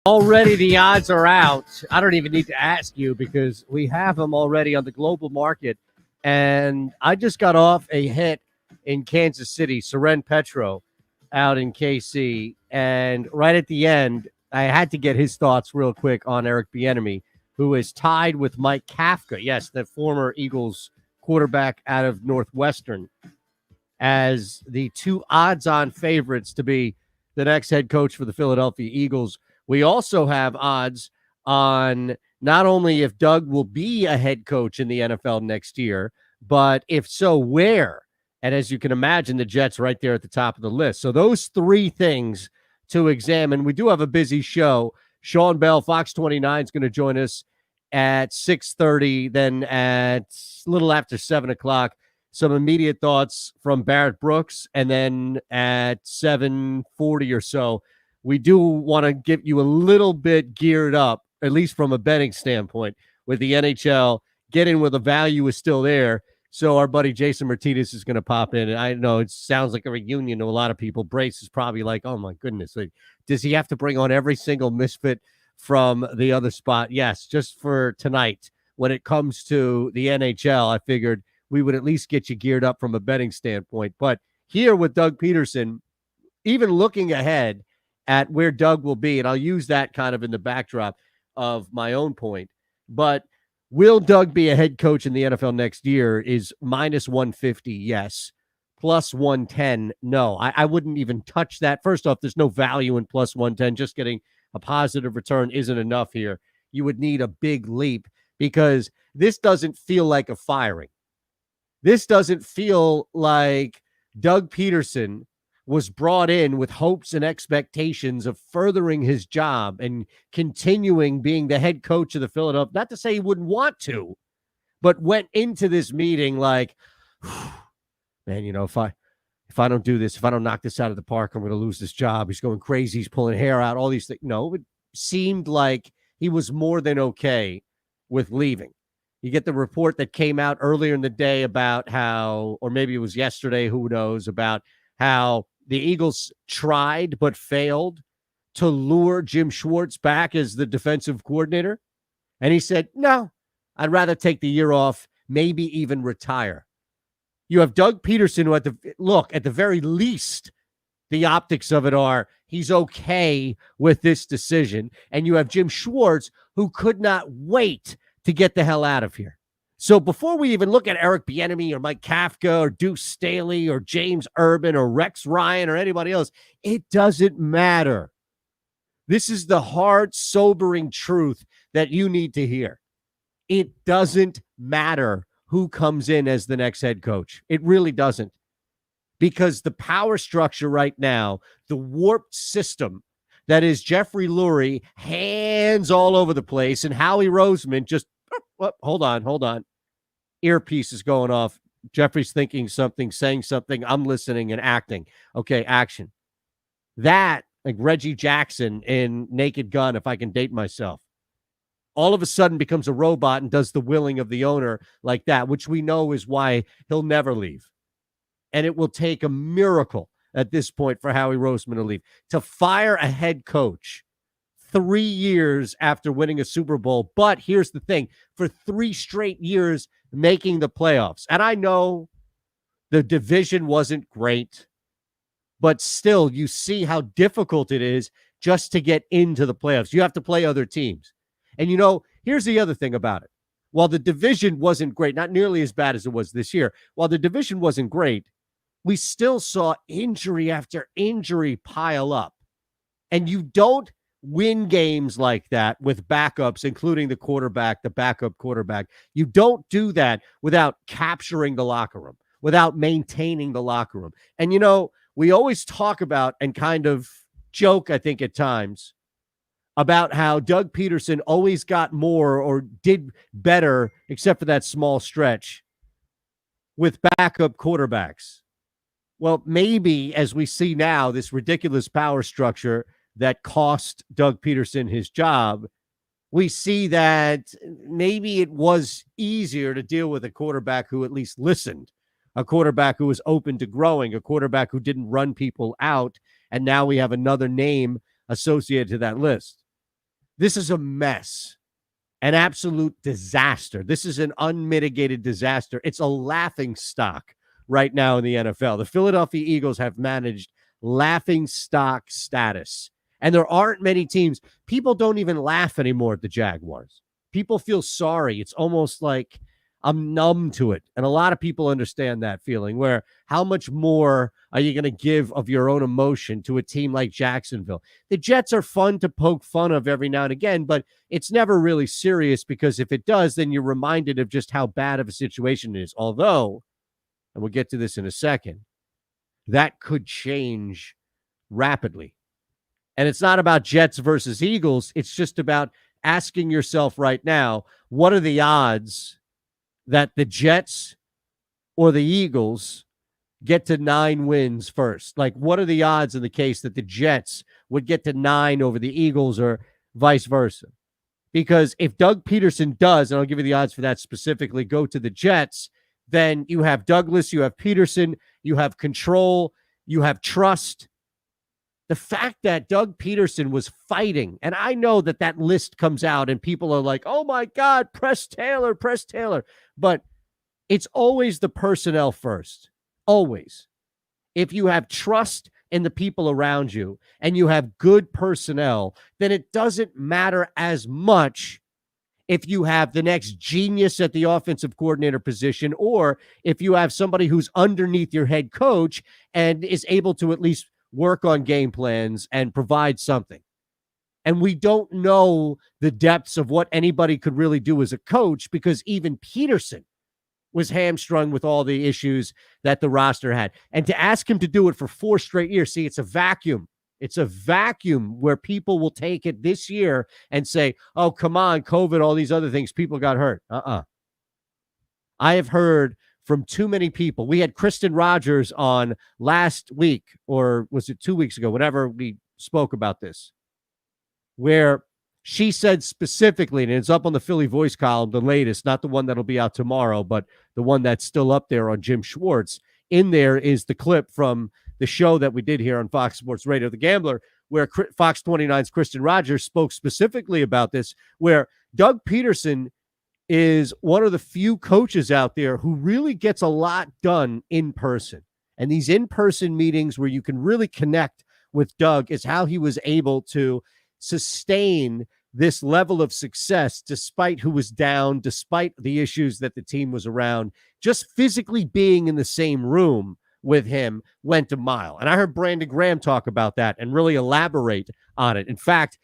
Already the odds are out. I don't even need to ask you because we have them already on the global market. And I just got off a hit in Kansas City, Soren Petro out in KC. And right at the end, I had to get his thoughts real quick on Eric Bieniemy, who is tied with Mike Kafka. Yes, the former Eagles quarterback out of Northwestern, as the two odds-on favorites to be the next head coach for the Philadelphia Eagles. We also have odds on not only if Doug will be a head coach in the NFL next year, but if so, where. And as you can imagine, the Jets right there at the top of the list. So those three things to examine. We do have a busy show. Sean Bell, Fox 29, is going to join us at 6:30, then at a little after 7 o'clock. Some immediate thoughts from Barrett Brooks, and then at 7:40 or so, we do want to get you a little bit geared up, at least from a betting standpoint, with the NHL. Get in where the value is still there. So our buddy Jason Martinez is going to pop in. And I know it sounds like a reunion to a lot of people. Brace is probably like, oh, my goodness. Like, does he have to bring on every single misfit from the other spot? Yes, just for tonight. When it comes to the NHL, I figured we would at least get you geared up from a betting standpoint. But here with Doug Peterson, even looking ahead at where Doug will be, and I'll use that kind of in the backdrop of my own point, but will Doug be a head coach in the NFL next year is minus 150, yes. Plus 110, no. I wouldn't even touch that. First off, there's no value in plus 110. Just getting a positive return isn't enough here. You would need a big leap because this doesn't feel like a firing. This doesn't feel like Doug Peterson was brought in with hopes and expectations of furthering his job and continuing being the head coach of the Philadelphia. Not to say he wouldn't want to, but went into this meeting like, man, you know, if I don't do this, if I don't knock this out of the park, I'm going to lose this job. He's going crazy. He's pulling hair out, all these things. No, it seemed like he was more than okay with leaving. You get the report that came out earlier in the day about how, or maybe it was yesterday, who knows, about how the Eagles tried but failed to lure Jim Schwartz back as the defensive coordinator. And he said, no, I'd rather take the year off, maybe even retire. You have Doug Peterson, who at the very least, the optics of it are he's okay with this decision. And you have Jim Schwartz, who could not wait to get the hell out of here. So before we even look at Eric Bieniemy or Mike Kafka or Deuce Staley or James Urban or Rex Ryan or anybody else, it doesn't matter. This is the hard, sobering truth that you need to hear. It doesn't matter who comes in as the next head coach. It really doesn't. Because the power structure right now, the warped system that is Jeffrey Lurie, hands all over the place, and Howie Roseman just, hold on. Earpiece is going off. Jeffrey's thinking something, saying something. I'm listening and acting. Okay, action. That, like Reggie Jackson in Naked Gun, if I can date myself, all of a sudden becomes a robot and does the willing of the owner like that, which we know is why he'll never leave. And it will take a miracle at this point for Howie Roseman to leave. To fire a head coach 3 years after winning a Super Bowl. But here's the thing, for 3 straight years making the playoffs. And I know the division wasn't great, but still you see how difficult it is just to get into the playoffs. You have to play other teams. And you know, here's the other thing about it. While the division wasn't great, not nearly as bad as it was this year, while the division wasn't great, we still saw injury after injury pile up. And you don't win games like that with backups, including the quarterback, the backup quarterback. You don't do that without capturing the locker room, without maintaining the locker room. And, you know, we always talk about and kind of joke, I think, at times about how Doug Peterson always got more or did better, except for that small stretch, with backup quarterbacks. Well, maybe as we see now, this ridiculous power structure that cost Doug Peterson his job, we see that maybe it was easier to deal with a quarterback who at least listened, a quarterback who was open to growing, a quarterback who didn't run people out, and now we have another name associated to that list. This is a mess, an absolute disaster. This is an unmitigated disaster. It's a laughing stock right now in the NFL. The Philadelphia Eagles have managed laughing stock status. And there aren't many teams. People don't even laugh anymore at the Jaguars. People feel sorry. It's almost like I'm numb to it. And a lot of people understand that feeling where how much more are you going to give of your own emotion to a team like Jacksonville? The Jets are fun to poke fun of every now and again, but it's never really serious because if it does, then you're reminded of just how bad of a situation it is. Although, and we'll get to this in a second, that could change rapidly. And it's not about Jets versus Eagles. It's just about asking yourself right now, what are the odds that the Jets or the Eagles get to 9 wins first? Like, what are the odds in the case that the Jets would get to 9 over the Eagles or vice versa? Because if Doug Peterson does, and I'll give you the odds for that specifically, go to the Jets, then you have Douglas, you have Peterson, you have control, you have trust. The fact that Doug Peterson was fighting, and I know that that list comes out and people are like, oh my God, press Taylor. But it's always the personnel first, always. If you have trust in the people around you and you have good personnel, then it doesn't matter as much if you have the next genius at the offensive coordinator position or if you have somebody who's underneath your head coach and is able to at least work on game plans and provide something. And we don't know the depths of what anybody could really do as a coach because even Peterson was hamstrung with all the issues that the roster had. And to ask him to do it for 4 straight years, see, it's a vacuum. It's a vacuum where people will take it this year and say, oh, come on, COVID, all these other things, people got hurt. I have heard from too many people. We had Kristen Rogers on last week, or was it 2 weeks ago, whenever we spoke about this, where she said specifically, and it's up on the Philly Voice column, the latest, not the one that'll be out tomorrow, but the one that's still up there on Jim Schwartz. In there is the clip from the show that we did here on Fox Sports Radio, The Gambler, where Fox 29's Kristen Rogers spoke specifically about this, where Doug Peterson is one of the few coaches out there who really gets a lot done in person. And these in-person meetings where you can really connect with Doug is how he was able to sustain this level of success despite who was down, despite the issues that the team was around. Just physically being in the same room with him went a mile. And I heard Brandon Graham talk about that and really elaborate on it. In fact,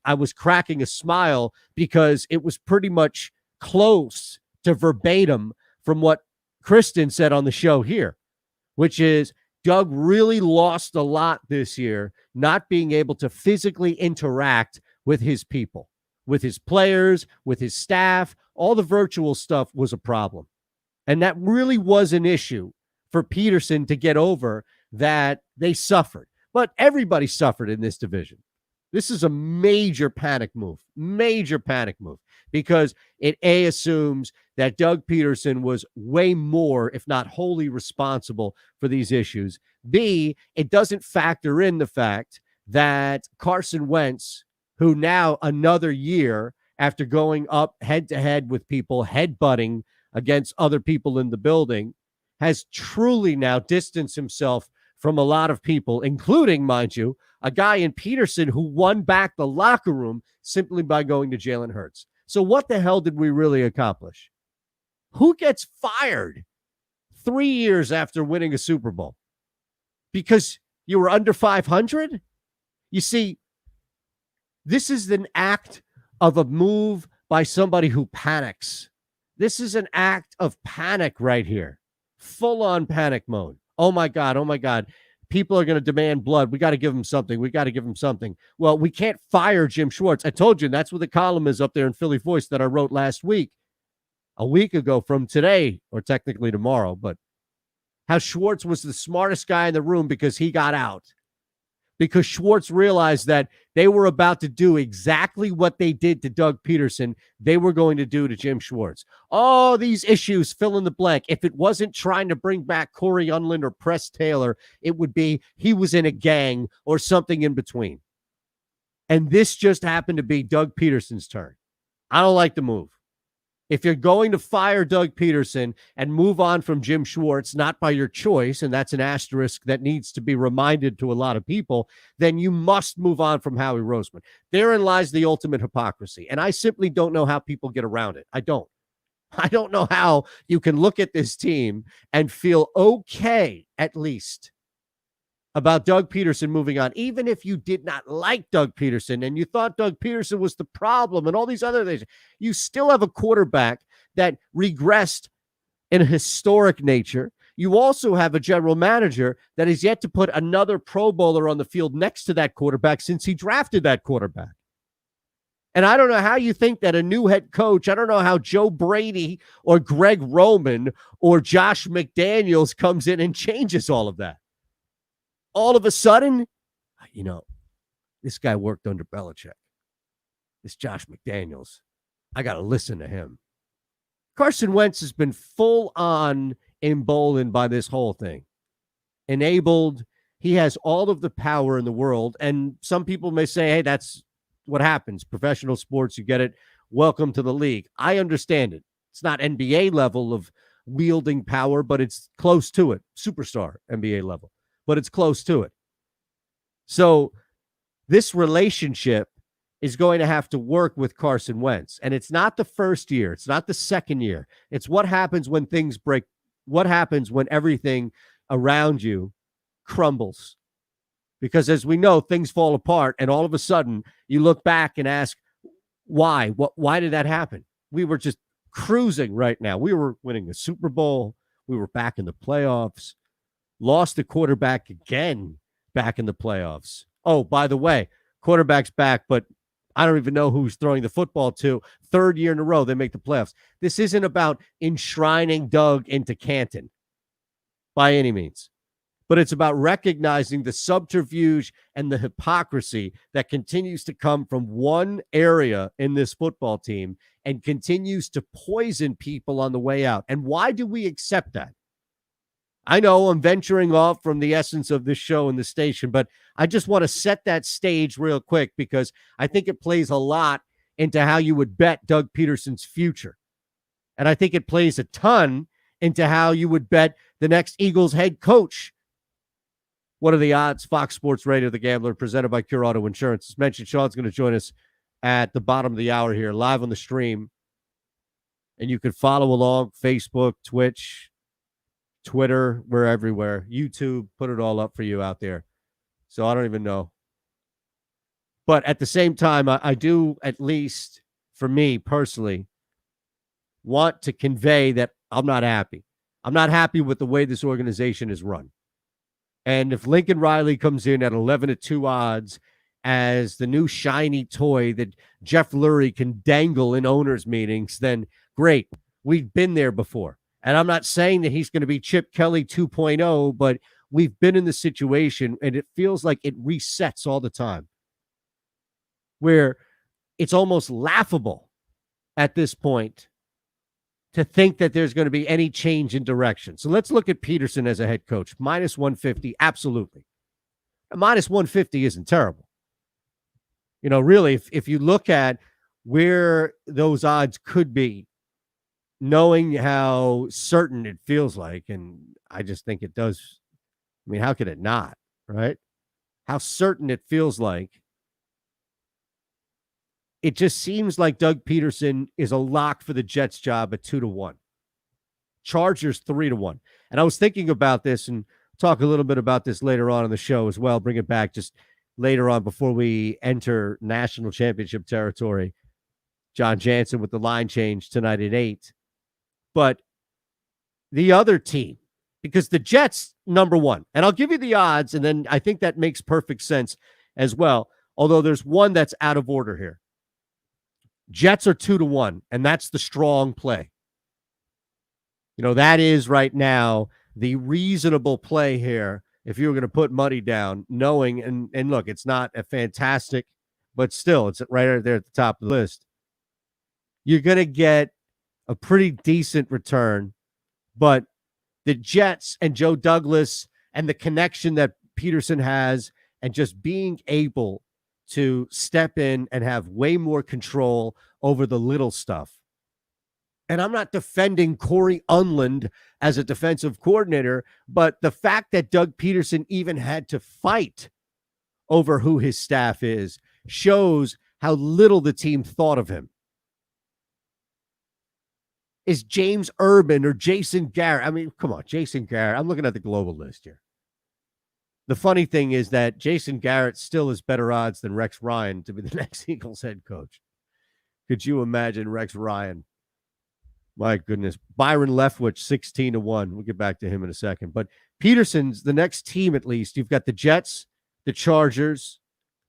I was cracking a smile because it was pretty much close to verbatim from what Kristen said on the show here, which is Doug really lost a lot this year, not being able to physically interact with his people, with his players, with his staff. All the virtual stuff was a problem. And that really was an issue for Peterson to get over, that they suffered. But everybody suffered in this division. This is a major panic move, because it assumes that Doug Peterson was way more, if not wholly responsible for these issues. B, it doesn't factor in the fact that Carson Wentz, who now another year after going up head-to-head with people, headbutting against other people in the building, has truly now distanced himself from a lot of people, including, mind you, a guy in Peterson who won back the locker room simply by going to Jalen Hurts. So what the hell did we really accomplish? Who gets fired 3 years after winning a Super Bowl? Because you were under 500? You see, this is an act of a move by somebody who panics. This is an act of panic right here. Full-on panic mode. Oh, my God. People are going to demand blood. We got to give them something. Well, we can't fire Jim Schwartz. I told you, that's what the column is up there in Philly Voice that I wrote last week, a week ago from today, or technically tomorrow, but how Schwartz was the smartest guy in the room because he got out. Because Schwartz realized that they were about to do exactly what they did to Doug Peterson, they were going to do to Jim Schwartz. All these issues, fill in the blank. If it wasn't trying to bring back Corey Unlin or Press Taylor, it would be he was in a gang or something in between. And this just happened to be Doug Peterson's turn. I don't like the move. If you're going to fire Doug Peterson and move on from Jim Schwartz, not by your choice, and that's an asterisk that needs to be reminded to a lot of people, then you must move on from Howie Roseman. Therein lies the ultimate hypocrisy. And I simply don't know how people get around it. I don't. I don't know how you can look at this team and feel okay, at least, about Doug Peterson moving on, even if you did not like Doug Peterson and you thought Doug Peterson was the problem and all these other things. You still have a quarterback that regressed in a historic nature. You also have a general manager that is yet to put another Pro Bowler on the field next to that quarterback since he drafted that quarterback. And I don't know how you think that a new head coach, I don't know how Joe Brady or Greg Roman or Josh McDaniels comes in and changes all of that. All of a sudden, this guy worked under Belichick. This Josh McDaniels, I got to listen to him. Carson Wentz has been full on emboldened by this whole thing. Enabled. He has all of the power in the world. And some people may say, hey, that's what happens. Professional sports, you get it. Welcome to the league. I understand it. It's not NBA level of wielding power, but it's close to it. Superstar NBA level. But it's close to it. So this relationship is going to have to work with Carson Wentz. And it's not the first year. It's not the second year. It's what happens when things break. What happens when everything around you crumbles. Because as we know, things fall apart. And all of a sudden, you look back and ask, why? Why did that happen? We were just cruising right now. We were winning the Super Bowl. We were back in the playoffs. Lost the quarterback again back in the playoffs. Oh, by the way, quarterback's back, but I don't even know who's throwing the football to. Third year in a row, they make the playoffs. This isn't about enshrining Doug into Canton by any means, but it's about recognizing the subterfuge and the hypocrisy that continues to come from one area in this football team and continues to poison people on the way out. And why do we accept that? I know I'm venturing off from the essence of this show and the station, but I just want to set that stage real quick because I think it plays a lot into how you would bet Doug Peterson's future. And I think it plays a ton into how you would bet the next Eagles head coach. What are the odds? Fox Sports Radio, The Gambler, presented by Cure Auto Insurance. As mentioned, Sean's going to join us at the bottom of the hour here, live on the stream. And you can follow along Facebook, Twitch, Twitter, we're everywhere. YouTube, put it all up for you out there. So I don't even know. But at the same time, I do, at least for me personally, want to convey that I'm not happy. I'm not happy with the way this organization is run. And if Lincoln Riley comes in at 11-2 odds as the new shiny toy that Jeff Lurie can dangle in owners' meetings, then great. We've been there before. And I'm not saying that he's going to be Chip Kelly 2.0, but we've been in the situation, and it feels like it resets all the time, where it's almost laughable at this point to think that there's going to be any change in direction. So let's look at Peterson as a head coach. Minus 150, absolutely. Minus 150 isn't terrible. Really, if you look at where those odds could be, knowing how certain it feels like, and I just think it does. I mean, how could it not, right? How certain it feels like. It just seems like Doug Peterson is a lock for the Jets job at 2-1. Chargers 3-1. And I was thinking about this and talk a little bit about this later on in the show as well. Bring it back just later on before we enter national championship territory. John Jansen with the line change tonight at 8. But the other team, because the Jets, number one, and I'll give you the odds, and then I think that makes perfect sense as well, although there's one that's out of order here. Jets are 2-1, and that's the strong play. That is right now the reasonable play here if you were going to put money down, knowing, and look, it's not a fantastic, but still, it's right there at the top of the list. You're going to get a pretty decent return, but the Jets and Joe Douglas and the connection that Peterson has and just being able to step in and have way more control over the little stuff. And I'm not defending Corey Unland as a defensive coordinator, but the fact that Doug Peterson even had to fight over who his staff is shows how little the team thought of him. Is James Urban or Jason Garrett? I mean, come on, Jason Garrett. I'm looking at the global list here. The funny thing is that Jason Garrett still has better odds than Rex Ryan to be the next Eagles head coach. Could you imagine Rex Ryan? My goodness. Byron Leftwich, 16-1. We'll get back to him in a second. But Peterson's the next team, at least. You've got the Jets, the Chargers,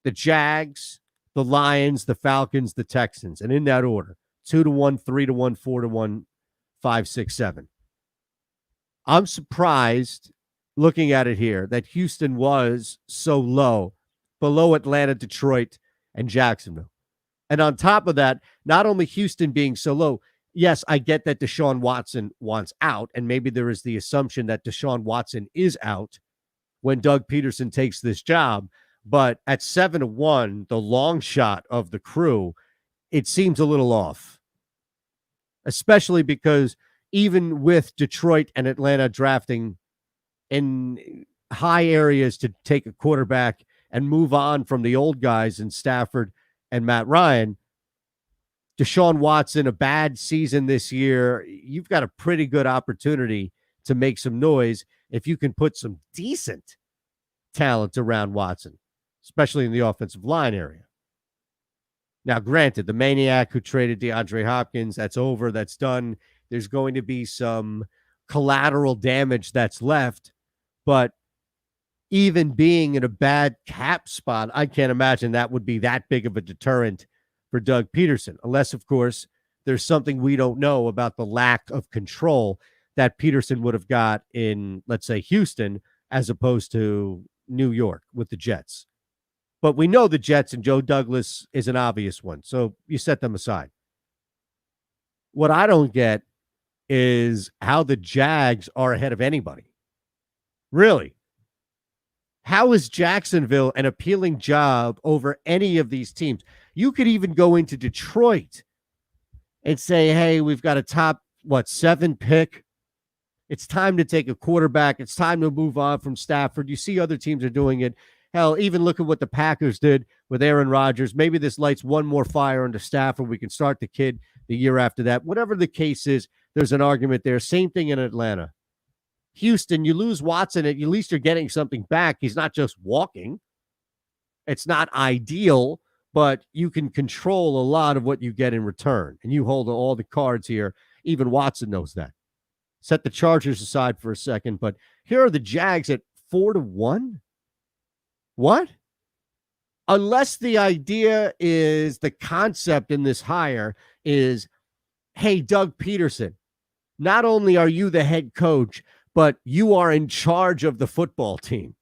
the Jags, the Lions, the Falcons, the Texans. And in that order, 2-1, 3-1, 4-1, 5, 6, 7. I'm surprised, looking at it here, that Houston was so low, below Atlanta, Detroit, and Jacksonville. And on top of that, not only Houston being so low, yes, I get that Deshaun Watson wants out, and maybe there is the assumption that Deshaun Watson is out when Doug Peterson takes this job. But at 7-1, the long shot of the crew, it seems a little off, especially because even with Detroit and Atlanta drafting in high areas to take a quarterback and move on from the old guys in Stafford and Matt Ryan, Deshaun Watson, a bad season this year, you've got a pretty good opportunity to make some noise if you can put some decent talent around Watson, especially in the offensive line area. Now, granted, the maniac who traded DeAndre Hopkins, that's over, that's done. There's going to be some collateral damage that's left, but even being in a bad cap spot, I can't imagine that would be that big of a deterrent for Doug Peterson, unless, of course, there's something we don't know about the lack of control that Peterson would have got in, let's say, Houston, as opposed to New York with the Jets. But we know the Jets, and Joe Douglas is an obvious one, so you set them aside. What I don't get is how the Jags are ahead of anybody. Really? How is Jacksonville an appealing job over any of these teams? You could even go into Detroit and say, hey, we've got a top, 7 pick. It's time to take a quarterback. It's time to move on from Stafford. You see other teams are doing it. Hell, even look at what the Packers did with Aaron Rodgers. Maybe this lights one more fire under Stafford. We can start the kid the year after that. Whatever the case is, there's an argument there. Same thing in Atlanta. Houston, you lose Watson, at least you're getting something back. He's not just walking. It's not ideal, but you can control a lot of what you get in return. And you hold all the cards here. Even Watson knows that. Set the Chargers aside for a second, but here are the Jags at 4-1. What? Unless the idea is, the concept in this hire is, hey, Doug Peterson, not only are you the head coach, but you are in charge of the football team.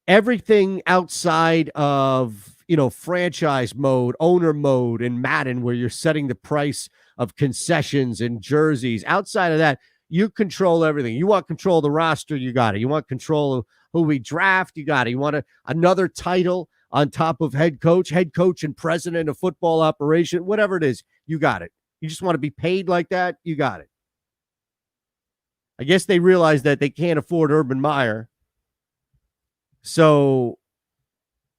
Everything outside of, franchise mode, owner mode in Madden, where you're setting the price of concessions and jerseys, outside of that, you control everything. You want control of the roster, you got it. You want control of who we draft, you got it. You want another title on top of head coach and president of football operation, whatever it is, you got it. You just want to be paid like that, you got it. I guess they realize that they can't afford Urban Meyer, so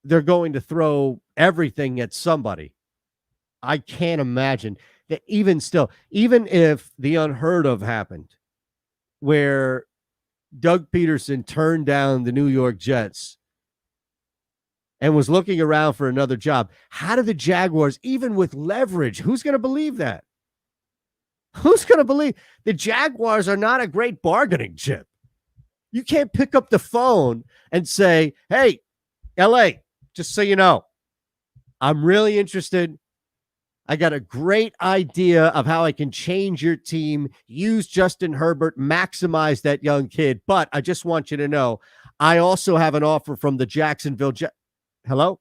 they're going to throw everything at somebody. I can't imagine that even if the unheard of happened, where Doug Peterson turned down the New York Jets and was looking around for another job, how do the Jaguars, even with leverage, who's going to believe that? Who's going to believe the Jaguars are not a great bargaining chip? You can't pick up the phone and say, hey, LA, just so you know, I'm really interested. I got a great idea of how I can change your team, use Justin Herbert, maximize that young kid. But I just want you to know, I also have an offer from the Jacksonville Hello?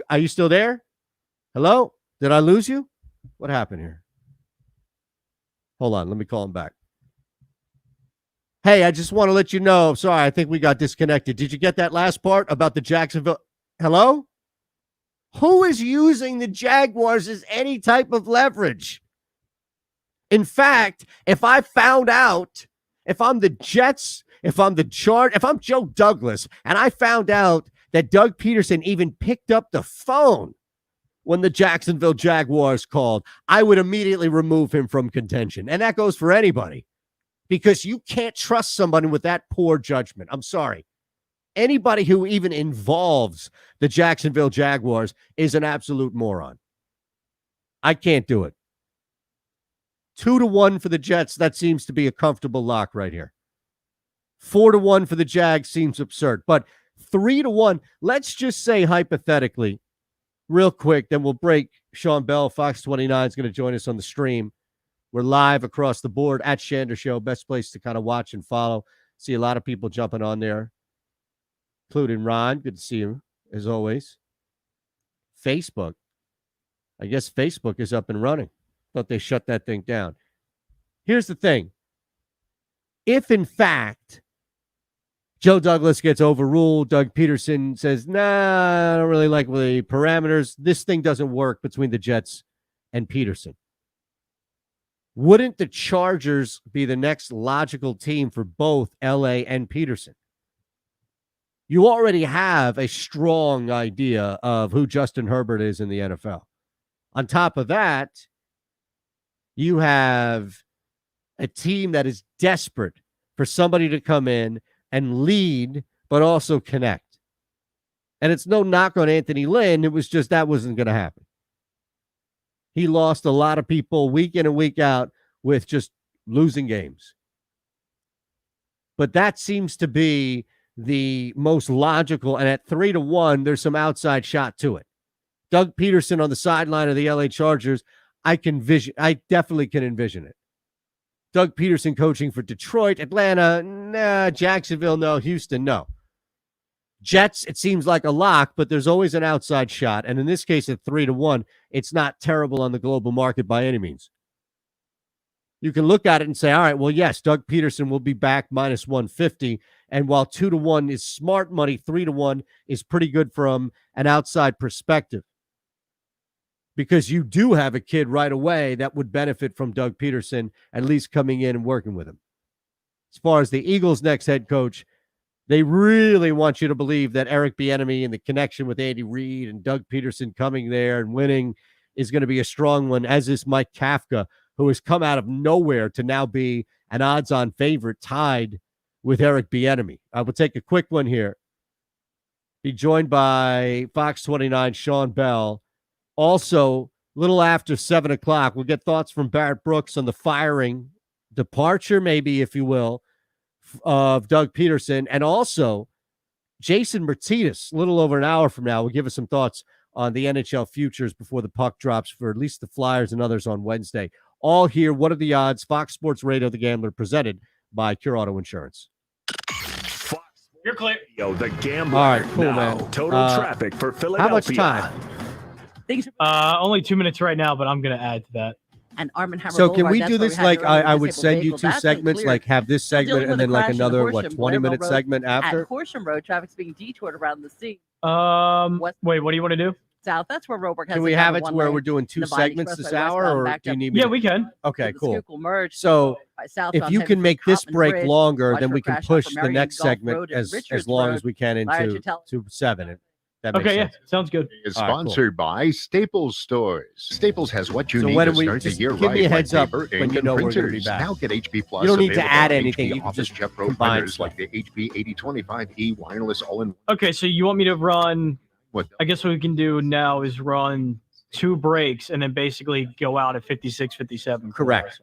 Are you still there? Hello? Did I lose you? What happened here? Hold on. Let me call him back. Hey, I just want to let you know. Sorry, I think we got disconnected. Did you get that last part about the Jacksonville? Hello? Who is using the Jaguars as any type of leverage? In fact, if I found out, if I'm the Jets, if I'm the Chargers, if I'm Joe Douglas, and I found out that Doug Peterson even picked up the phone when the Jacksonville Jaguars called, I would immediately remove him from contention. And that goes for anybody, because you can't trust somebody with that poor judgment. I'm sorry. Anybody who even involves the Jacksonville Jaguars is an absolute moron. I can't do it. 2-1 for the Jets. That seems to be a comfortable lock right here. 4-1 for the Jags seems absurd. But 3-1, let's just say hypothetically, real quick, then we'll break. Sean Bell, Fox 29, is going to join us on the stream. We're live across the board at Shander Show. Best place to kind of watch and follow. See a lot of people jumping on there, including Ron. Good to see you, as always. Facebook. I guess Facebook is up and running. Thought they shut that thing down. Here's the thing. If, in fact, Joe Douglas gets overruled, Doug Peterson says, nah, I don't really like the parameters, this thing doesn't work between the Jets and Peterson. Wouldn't the Chargers be the next logical team for both LA and Peterson? You already have a strong idea of who Justin Herbert is in the NFL. On top of that, you have a team that is desperate for somebody to come in and lead, but also connect. And it's no knock on Anthony Lynn. It was just that wasn't going to happen. He lost a lot of people week in and week out with just losing games. But that seems to be the most logical. And at 3-1, there's some outside shot to it. Doug Peterson on the sideline of the LA Chargers, I definitely can envision it. Doug Peterson coaching for Detroit, Atlanta, nah, Jacksonville, no, Houston, no. Jets, it seems like a lock, but there's always an outside shot. And in this case, at 3-1, it's not terrible on the global market by any means. You can look at it and say, all right, well, yes, Doug Peterson will be back minus 150. And while 2-1 is smart money, 3-1 is pretty good from an outside perspective. Because you do have a kid right away that would benefit from Doug Peterson at least coming in and working with him. As far as the Eagles' next head coach, they really want you to believe that Eric Bieniemy and the connection with Andy Reid and Doug Peterson coming there and winning is going to be a strong one, as is Mike Kafka, who has come out of nowhere to now be an odds-on favorite tied with Eric Bieniemy. I will take a quick one here. Be joined by Fox 29, Sean Bell. Also, a little after 7 o'clock, we'll get thoughts from Barrett Brooks on the firing, departure, maybe, if you will, of Doug Peterson. And also, Jason Martinez, a little over an hour from now, will give us some thoughts on the NHL futures before the puck drops for at least the Flyers and others on Wednesday. All here, What Are the Odds? Fox Sports Radio, The Gambler, presented by Cure Auto Insurance. You're clear. Yo, The Gambler. All right, cool, now, man. Total traffic for Philadelphia. How much time? Only 2 minutes right now, but I'm going to add to that. And Arm & Hammer So can Boulevard, we that's do where this had like your own I would disabled send you vehicle. two That's been segments, cleared. like have this segment Dealing and with then a like crash in the another, Horsham 20-minute Road. segment after? At Horsham Road, traffic's being detoured around the scene. Wait, what do you want to do? South, that's where Roebuck has Can we the have number it to one where lane. we're doing two The Vine segments this Expressway hour, westbound or backed do you up need me Yeah, to? we can. Okay, to the cool. Schuylkill Merge. So Southbound if you heading can from make this Cottman break Bridge, longer, watch then for we can crash out push from the Marion next Gulf segment Road and as Richards long Road. as we can Larry into Chattel- to 7. That makes Okay, yeah, sense. sounds good. Is All right, cool. sponsored by Staples Stores. Staples has what you So need when to we- start the just year give me right. a like heads up paper, when ink, you and know we're gonna be printers. back. Now get HP Plus. You don't need to available add on anything, HP you can Office just Jet Pro combine printers stuff. like the HP 8025E wireless all-in. Okay, so you want me to run, What? I guess what we can do now is run 2 breaks and then basically go out at 56, 57. Correct.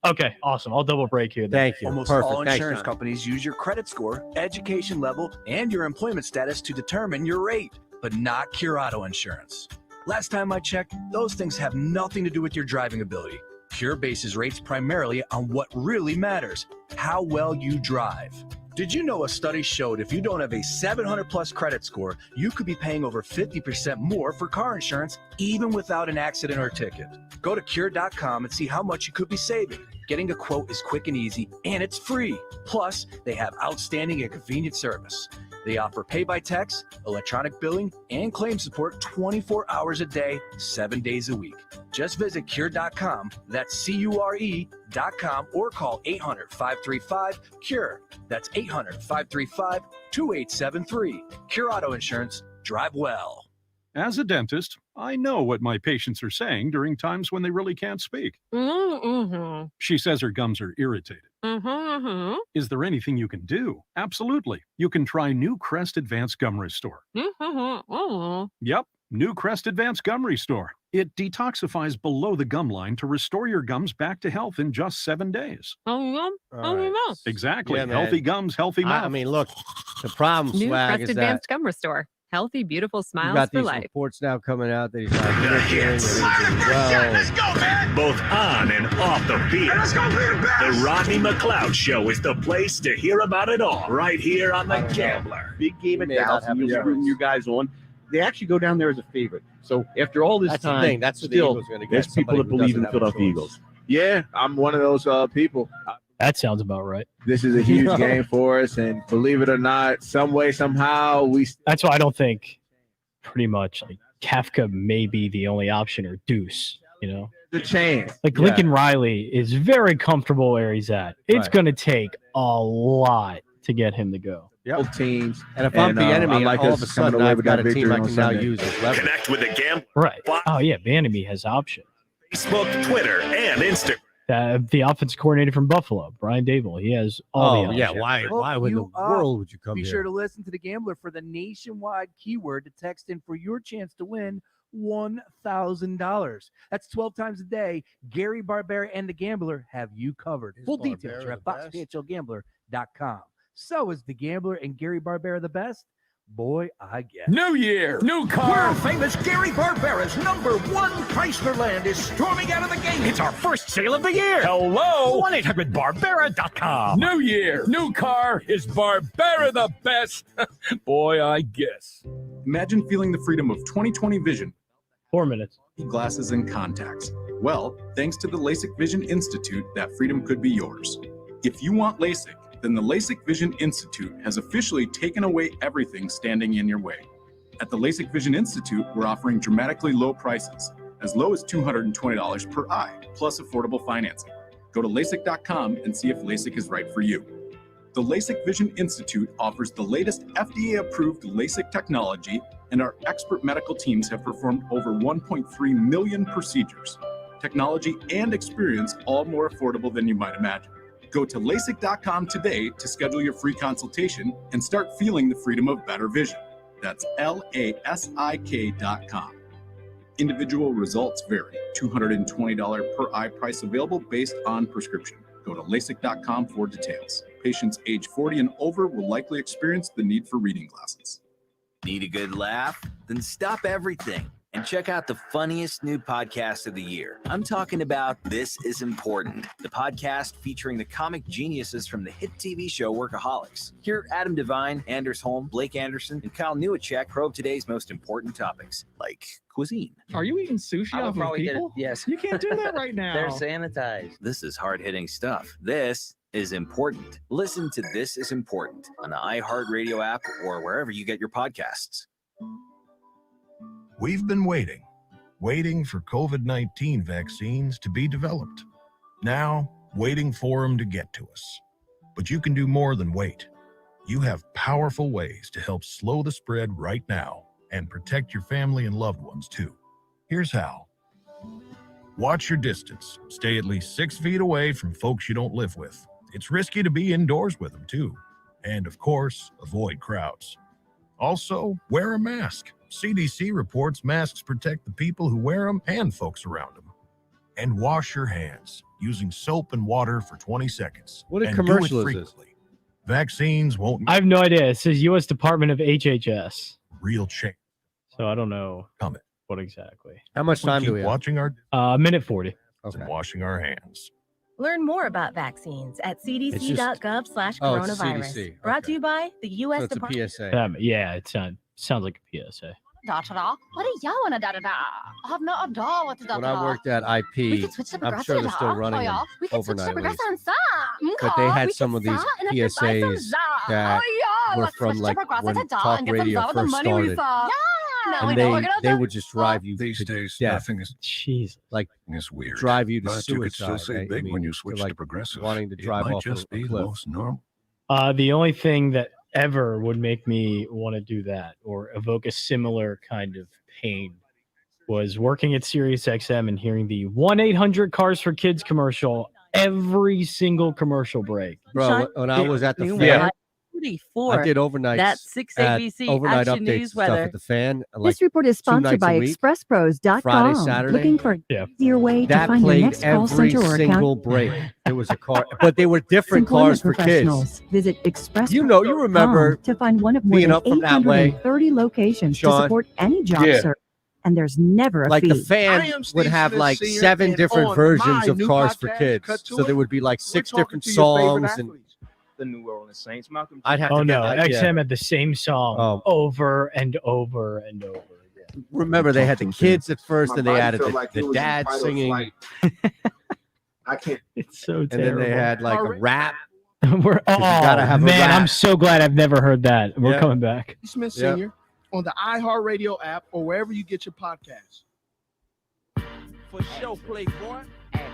Okay, awesome. I'll double break here then. Thank you. Almost Perfect. all Thanks, insurance John. companies use your credit score, education level, and your employment status to determine your rate, but not Cure Auto Insurance. Last time I checked, those things have nothing to do with your driving ability. Cure bases rates primarily on what really matters, how well you drive. Did you know a study showed if you don't have a 700 plus credit score, you could be paying over 50% more for car insurance even without an accident or ticket? Go to cure.com and see how much you could be saving. Getting a quote is quick and easy, and it's free. Plus, they have outstanding and convenient service. They offer pay by text, electronic billing, and claim support 24 hours a day, 7 days a week. Just visit cure.com, that's CURE.com, or call 800-535-CURE. That's 800-535-2873. Cure Auto Insurance. Drive well. As a dentist, I know what my patients are saying during times when they really can't speak. Mm-hmm. She says her gums are irritated. Mm-hmm. Is there anything you can do? Absolutely. You can try New Crest Advanced Gum Restore. Mm-hmm. Yep, New Crest Advanced Gum Restore. It detoxifies below the gum line to restore your gums back to health in just 7 days. All right. Exactly. Yeah, man. Healthy gums, healthy mouth. I mean, look, the problem, New Swag, Crest is that Advanced Gum Restore. Healthy, beautiful you smiles got for these life. reports now coming out that he's not interfering with anything well. Both on and off the field. The Rodney McLeod Show is the place to hear about it all. Right here on The Gambler. Big game at May not Dallas, have and a you're rooting choice. you guys on. They actually go down there as a favorite. So after all this That's time, the thing. That's what the still, Eagles are going to get. there's people that believe in the Philadelphia Eagles. Yeah, I'm one of those people. That sounds about right. This is a huge game for us, and believe it or not, some way, somehow, we. That's why I don't think pretty much like Kafka may be the only option or Deuce, you know? The chance. Like Lincoln Riley is very comfortable where he's at. It's Right. going to take a lot to get him to go. Both teams. And if I'm the enemy, I like all us of a coming sudden away I've with got that a team victory I on can now Sunday. use as leverage. Connect with The Gambler. Right. Oh, yeah. Vandermeer has option. Facebook, Twitter, and Instagram. The offense coordinator from Buffalo, Brian Dable, he has all the yeah. options. Why in the world would you come Be here? sure to listen to The Gambler for the nationwide keyword to text in for your chance to win $1,000. That's 12 times a day. Gary Barbera and The Gambler have you covered. Full details are at boxfinancialgambler.com. So is The Gambler and Gary Barbera the best? Boy, I guess. New year, new car. World famous Gary Barbera's #1 Chrysler Land is storming out of the gate. It's our first sale of the year. Hello? 1-800-Barbera.com. New year, new car. Is Barbera the best? Boy, I guess. Imagine feeling the freedom of 20/20 vision. 4 minutes. Glasses and contacts. Well, thanks to the LASIK Vision Institute, that freedom could be yours. If you want LASIK, then the LASIK Vision Institute has officially taken away everything standing in your way. At the LASIK Vision Institute, we're offering dramatically low prices, as low as $220 per eye, plus affordable financing. Go to LASIK.com and see if LASIK is right for you. The LASIK Vision Institute offers the latest FDA-approved LASIK technology, and our expert medical teams have performed over 1.3 million procedures. Technology and experience, all more affordable than you might imagine. Go to LASIK.com today to schedule your free consultation and start feeling the freedom of better vision. That's LASIK.com. Individual results vary. $220 per eye price available based on prescription. Go to LASIK.com for details. Patients age 40 and over will likely experience the need for reading glasses. Need a good laugh? Then stop everything and check out the funniest new podcast of the year. I'm talking about This Is Important, the podcast featuring the comic geniuses from the hit TV show Workaholics. Hear Adam Devine, Anders Holm, Blake Anderson, and Kyle Newacek probe today's most important topics, like cuisine. Are you eating sushi I would off of probably get people? it, yes. You can't do that right now. They're sanitized. This is hard-hitting stuff. This is important. Listen to This Is Important on the iHeartRadio app or wherever you get your podcasts. We've been waiting for COVID-19 vaccines to be developed. Now, waiting for them to get to us. But you can do more than wait. You have powerful ways to help slow the spread right now and protect your family and loved ones too. Here's how. Watch your distance. Stay at least 6 feet away from folks you don't live with. It's risky to be indoors with them too. And of course, avoid crowds. Also, wear a mask. CDC reports masks protect the people who wear them and folks around them. And wash your hands using soap and water for 20 seconds. What a And commercial do it is this? frequently. Vaccines won't I have no idea. It says U.S. Department of HHS. real change. So I don't know Coming. what exactly. How much time do keep we have? watching our Minute 40. and washing our hands. Learn more about vaccines at cdc.gov/coronavirus. CDC. Brought to you by the U.S. So it's a Department. PSA. Yeah, it sounds like a PSA. Da-da-da. What do y'all want to da-da-da? I have no idea what to When da-da-da. I worked at We IP, could switch to I'm sure they're still Progressive, running oh, them yeah. We could switch to overnight at least. Progressive, But they had we some could of these start and if you buy some PSAs that Oh, yeah. were Let's from switch to like Progressive when to talk and get some radio with the first money we started. saw. Now we And know we're gonna they do- would just drive you These to days, death. nothing is Jeez. Like is weird. drive you to But you could suicide. still say I big mean, when you to, switch like, to Progressive. wanting to It drive might off just a be the cliff. most normal. The only thing that ever would make me want to do that or evoke a similar kind of pain was working at SiriusXM and hearing the 1-800 Cars for Kids commercial every single commercial break. Bro, when I was at the You fan, were for I did overnights. that 6 at ABC overnight Action updates News and stuff weather. at the fan. Like This report is 2 sponsored nights a by week, ExpressPros.com. Friday, Saturday. Looking for an easier way to That find your played next call every center or single account. break. There was a car, but they were different Employment cars for kids. professionals. Visit Express. You remember to find one of more being than up from that way, 830 locations Sean? to support any job Yeah. search. And there's never a Like fee. the fan would have like 7 different versions of Cars for Kids. So there would be like 6 different songs, and The New Orleans Saints, Malcolm. I'd have Oh to no, get, XM had the same song over and over and over again. remember they had the kids at first, My and they body added felt like it the was in dad fight or singing, flight. I can't. It's so and terrible. then they had like a rap. We're gotta have a man, rap. I'm so glad I've never heard that. We're Yeah. coming back. Smith Yep. Sr. on the iHeartRadio app or wherever you get your podcasts. For show, Playboy.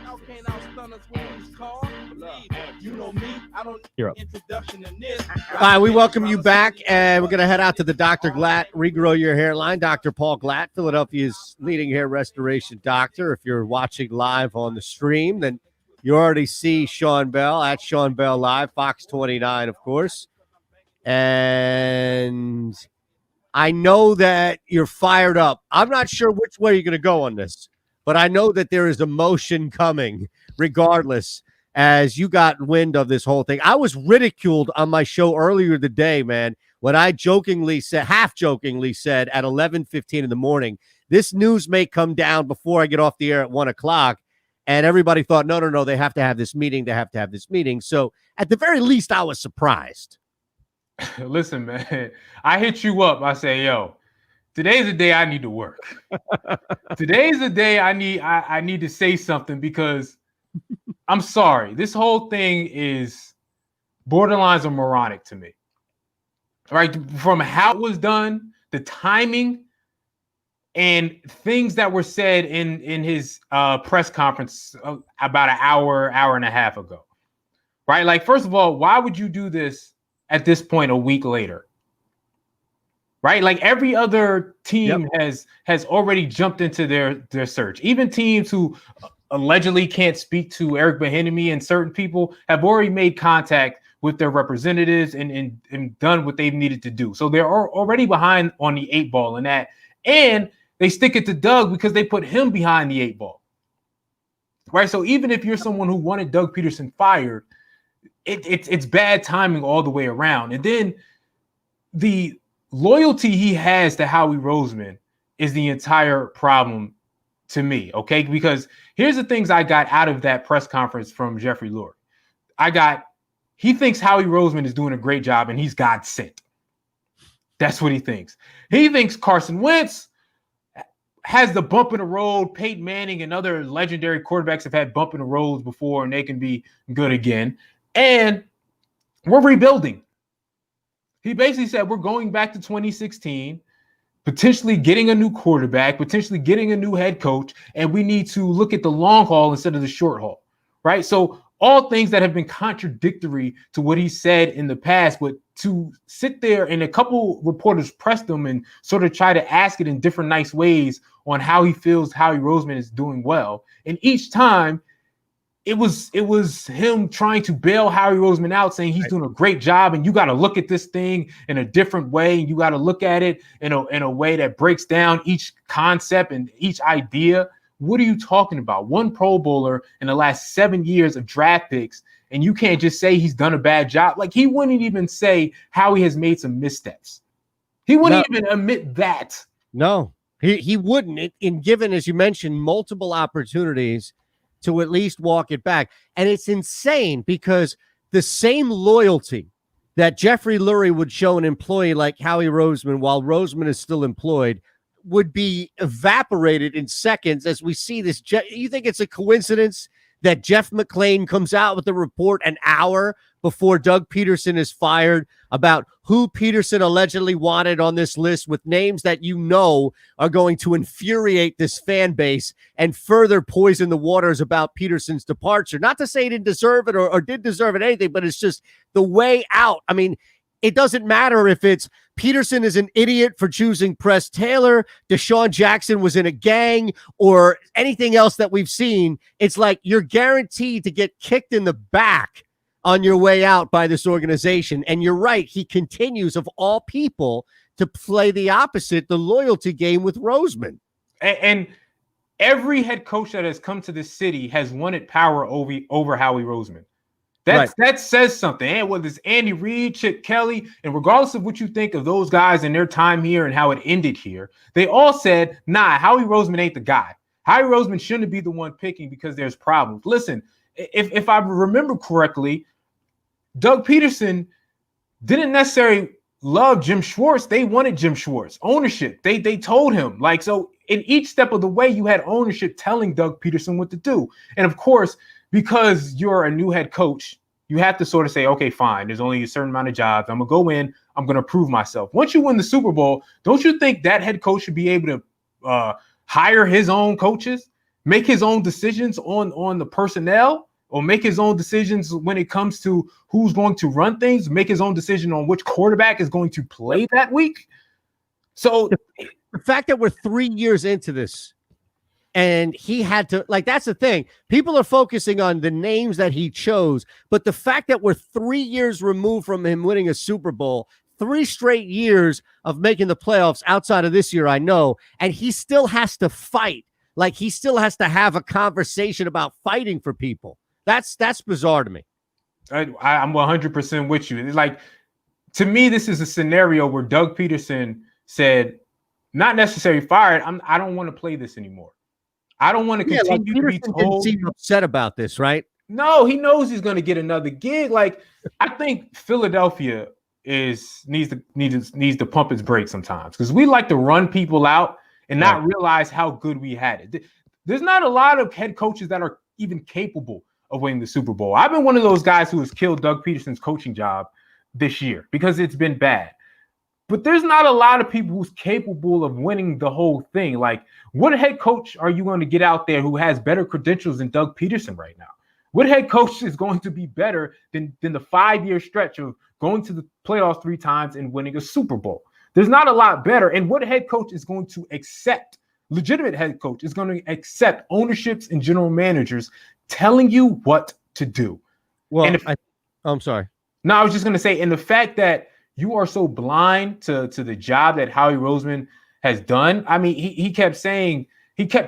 How can outstun us with these cars? Believe it. You know me. I don't You're up. introduction in this. All right, we welcome you back, and we're going to head out to the Dr. Glatt Regrow Your Hairline. Dr. Paul Glatt, Philadelphia's leading hair restoration doctor. If you're watching live on the stream, then you already see Sean Bell at Sean Bell Live, Fox 29, of course. And I know that you're fired up. I'm not sure which way you're going to go on this, but I know that there is emotion coming regardless as you got wind of this whole thing. I was ridiculed on my show earlier today, man, when I half jokingly said at 11:15 in the morning, this news may come down before I get off the air at 1 o'clock. And everybody thought, no, they have to have this meeting. They have to have this meeting. So at the very least, I was surprised. Listen, man, I hit you up. I say, yo, today's the day I need to work. Today's the day I need to say something because I'm sorry. This whole thing is borderlines of moronic to me. Right? From how it was done, the timing, and things that were said in his press conference about an hour and a half ago. Right? Like, first of all, why would you do this at this point a week later? Right? Like every other team has already jumped into their search. Even teams who allegedly can't speak to Eric Bieniemy and certain people have already made contact with their representatives and done what they've needed to do. So they're already behind on the 8 ball in that. And they stick it to Doug because they put him behind the 8 ball. Right? So even if you're someone who wanted Doug Peterson fired, it's bad timing all the way around. And then the loyalty he has to Howie Roseman is the entire problem to me, okay? Because here's the things I got out of that press conference from Jeffrey Lurie. He thinks Howie Roseman is doing a great job and he's God sent. That's what he thinks. He thinks Carson Wentz has the bump in the road. Peyton Manning and other legendary quarterbacks have had bump in the roads before and they can be good again. And we're rebuilding. He basically said we're going back to 2016, potentially getting a new quarterback, potentially getting a new head coach, and we need to look at the long haul instead of the short haul, right? So all things that have been contradictory to what he said in the past, but to sit there and a couple reporters pressed him and sort of try to ask it in different nice ways on how he feels Howie Roseman is doing well. And each time it was him trying to bail Howie Roseman out, saying he's doing a great job and you got to look at this thing in a different way. And you got to look at it in a way that breaks down each concept and each idea. What are you talking about? One Pro Bowler in the last 7 years of draft picks, and you can't just say he's done a bad job. Like, he wouldn't even say Howie has made some missteps. He wouldn't even admit that. No, he wouldn't. In given, as you mentioned, multiple opportunities to at least walk it back. And it's insane because the same loyalty that Jeffrey Lurie would show an employee like Howie Roseman while Roseman is still employed would be evaporated in seconds as we see this. You think it's a coincidence that Jeff McLane comes out with a report an hour before Doug Peterson is fired about who Peterson allegedly wanted on this list with names that you know are going to infuriate this fan base and further poison the waters about Peterson's departure? Not to say he didn't deserve it or did deserve it anything, but it's just the way out. I mean, it doesn't matter if it's Peterson is an idiot for choosing Press Taylor, Deshaun Jackson was in a gang, or anything else that we've seen. It's like you're guaranteed to get kicked in the back on your way out by this organization. And you're right. He continues, of all people, to play the opposite, the loyalty game with Roseman. And every head coach that has come to this city has wanted power over Howie Roseman. That says something. And whether it's Andy Reid, Chip Kelly, and regardless of what you think of those guys and their time here and how it ended here, they all said, nah, Howie Roseman ain't the guy. Howie Roseman shouldn't be the one picking because there's problems. Listen, if I remember correctly, Doug Peterson didn't necessarily love Jim Schwartz. They wanted Jim Schwartz. Ownership. They told him. Like, so in each step of the way, you had ownership telling Doug Peterson what to do. And of course, because you're a new head coach, you have to sort of say, okay, fine, there's only a certain amount of jobs. I'm going to go in. I'm going to prove myself. Once you win the Super Bowl, don't you think that head coach should be able to hire his own coaches, make his own decisions on the personnel, or make his own decisions when it comes to who's going to run things, make his own decision on which quarterback is going to play that week? So the fact that we're 3 years into this, and he had to, like, that's the thing. People are focusing on the names that he chose, but the fact that we're 3 years removed from him winning a Super Bowl, 3 straight years of making the playoffs outside of this year, I know, and he still has to fight. Like, he still has to have a conversation about fighting for people. That's bizarre to me. I'm 100% with you. It's like, to me, this is a scenario where Doug Peterson said, not necessarily fired, I don't want to play this anymore. I don't want to continue to be told. Didn't seem upset about this, right? No, he knows he's going to get another gig. Like, I think Philadelphia needs to pump its brakes sometimes, because we like to run people out and not realize how good we had it. There's not a lot of head coaches that are even capable of winning the Super Bowl. I've been one of those guys who has killed Doug Peterson's coaching job this year because it's been bad. But there's not a lot of people who's capable of winning the whole thing. Like, what head coach are you going to get out there who has better credentials than Doug Peterson right now? What head coach is going to be better than the 5-year stretch of going to the playoffs 3 times and winning a Super Bowl? There's not a lot better. And what head coach is going to accept, legitimate head coach is going to accept ownerships and general managers telling you what to do? Well, I'm sorry. No, I was just going to say, and the fact that you are so blind to the job that Howie Roseman has done. I mean, he kept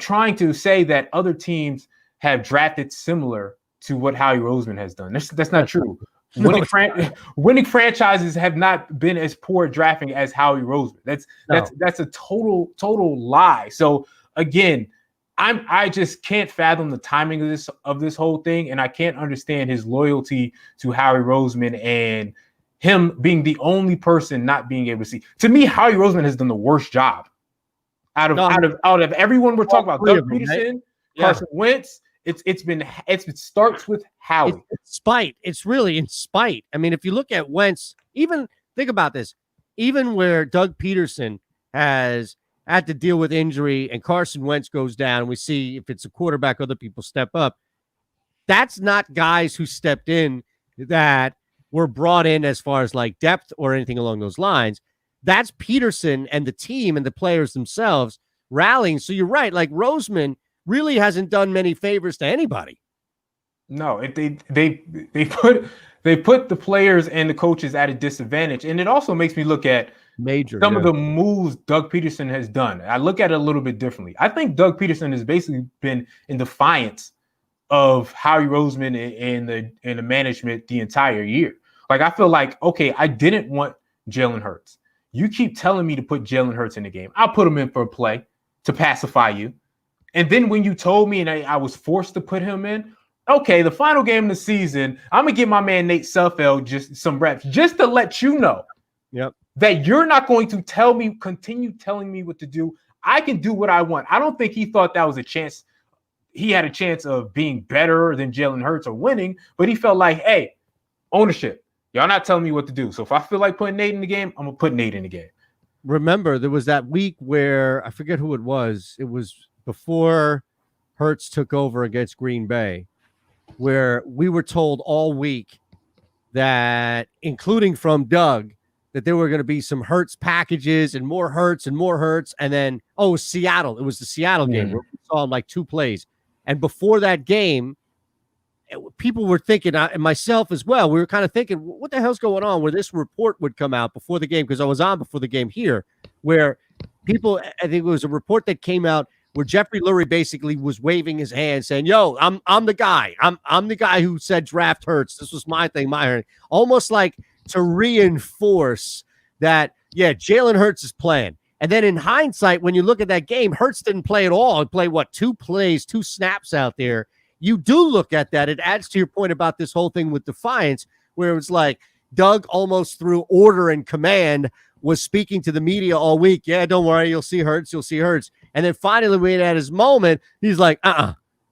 trying to say that other teams have drafted similar to what Howie Roseman has done. That's not true. Winning franchises have not been as poor at drafting as Howie Roseman. That's a total lie. So again, I just can't fathom the timing of this whole thing, and I can't understand his loyalty to Howie Roseman and him being the only person not being able to see. To me, Howie Roseman has done the worst job out of everyone we're talking about. Doug Peterson, Carson Wentz. It starts with Howie. It's spite. It's really in spite. I mean, if you look at Wentz, even think about this, even where Doug Peterson has had to deal with injury and Carson Wentz goes down, we see if it's a quarterback, other people step up. That's not guys who stepped in that were brought in as far as like depth or anything along those lines. That's Peterson and the team and the players themselves rallying. So you're right. Like, Roseman really hasn't done many favors to anybody. No, they put the players and the coaches at a disadvantage. And it also makes me look at some of the moves Doug Peterson has done. I look at it a little bit differently. I think Doug Peterson has basically been in defiance of Howie Roseman and the management the entire year. Like, I feel like, okay, I didn't want Jalen Hurts. You keep telling me to put Jalen Hurts in the game. I'll put him in for a play to pacify you. And then when you told me and I was forced to put him in, okay, the final game of the season, I'm going to give my man Nate Sudfeld just some reps just to let you know that you're not going to continue telling me what to do. I can do what I want. I don't think he thought that was a chance. He had a chance of being better than Jalen Hurts or winning, but he felt like, hey, ownership. Y'all not telling me what to do. So if I feel like putting Nate in the game, I'm going to put Nate in the game. Remember, there was that week where I forget who it was. It was before Hurts took over against Green Bay, where we were told all week that, including from Doug, that there were going to be some Hurts packages and more Hurts. And then, it was Seattle. It was the Seattle game where we saw him like 2 plays. And before that game, people were thinking, and myself as well, we were kind of thinking, what the hell's going on? Where this report would come out before the game, because I was on before the game here, where people, I think it was a report that came out where Jeffrey Lurie basically was waving his hand saying, yo, I'm the guy. I'm the guy who said draft Hurts. This was my thing, almost like to reinforce that, Jalen Hurts is playing. And then in hindsight, when you look at that game, Hurts didn't play at all. He played, 2 plays, 2 snaps out there. You do look at that. It adds to your point about this whole thing with Defiance, where it was like Doug almost through order and command was speaking to the media all week. Yeah, don't worry. You'll see Hurts. And then finally, when he had his moment, he's like,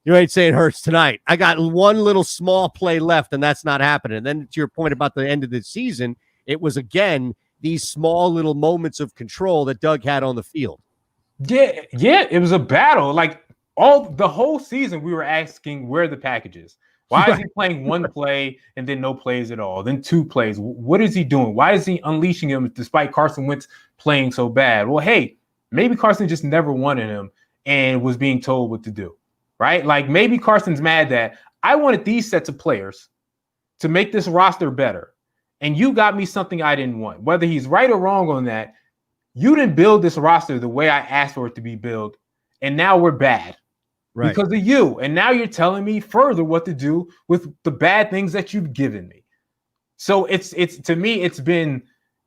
you ain't saying Hurts tonight. I got one little small play left, and that's not happening. And then to your point about the end of the season, it was, again, these small little moments of control that Doug had on the field. Yeah, it was a battle. Like the whole season, we were asking where are the packages. Why is he playing 1 play and then no plays at all? Then 2 plays. What is he doing? Why is he unleashing him despite Carson Wentz playing so bad? Well, hey, maybe Carson just never wanted him and was being told what to do, right? Like maybe Carson's mad that I wanted these sets of players to make this roster better. And you got me something I didn't want. Whether he's right or wrong on that, you didn't build this roster the way I asked for it to be built. And now we're bad because of you. And now you're telling me further what to do with the bad things that you've given me. So it's to me, it's been,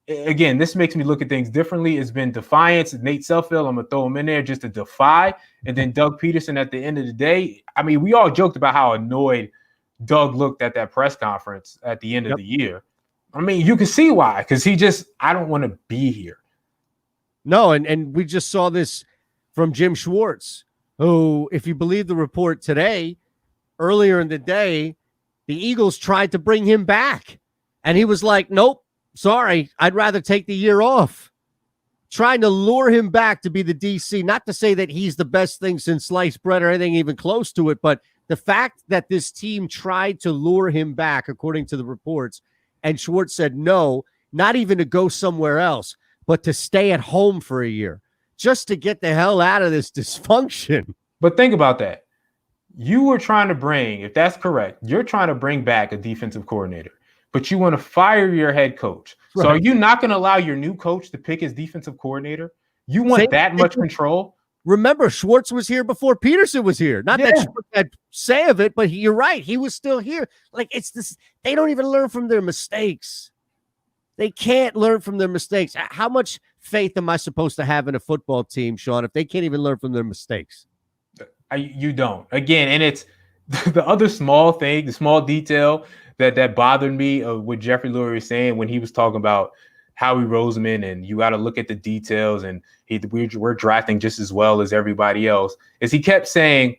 again, this makes me look at things differently. It's been Defiance, Nate Sudfeld. I'm going to throw him in there just to defy. And then Doug Peterson at the end of the day. I mean, we all joked about how annoyed Doug looked at that press conference at the end of the year. I mean, you can see why, because I don't want to be here. No, and we just saw this from Jim Schwartz, who, if you believe the report today, earlier in the day, the Eagles tried to bring him back. And he was like, nope, sorry, I'd rather take the year off. Trying to lure him back to be the DC, not to say that he's the best thing since sliced bread or anything even close to it, but the fact that this team tried to lure him back, according to the reports, and Schwartz said no, not even to go somewhere else, but to stay at home for a year, just to get the hell out of this dysfunction. But think about that. You were trying to bring, if that's correct, you're trying to bring back a defensive coordinator, but you want to fire your head coach. Right. So are you not going to allow your new coach to pick his defensive coordinator? You want that much control? Remember, Schwartz was here before Peterson was here. Not that Schwartz had say of it, but you're right. He was still here. Like, it's this, they don't even learn from their mistakes. They can't learn from their mistakes. How much faith am I supposed to have in a football team, Sean, if they can't even learn from their mistakes? You don't. Again, and it's the other small thing, the small detail that bothered me of what Jeffrey Lurie was saying when he was talking about Howie Roseman, and you got to look at the details, and we're drafting just as well as everybody else, is he kept saying,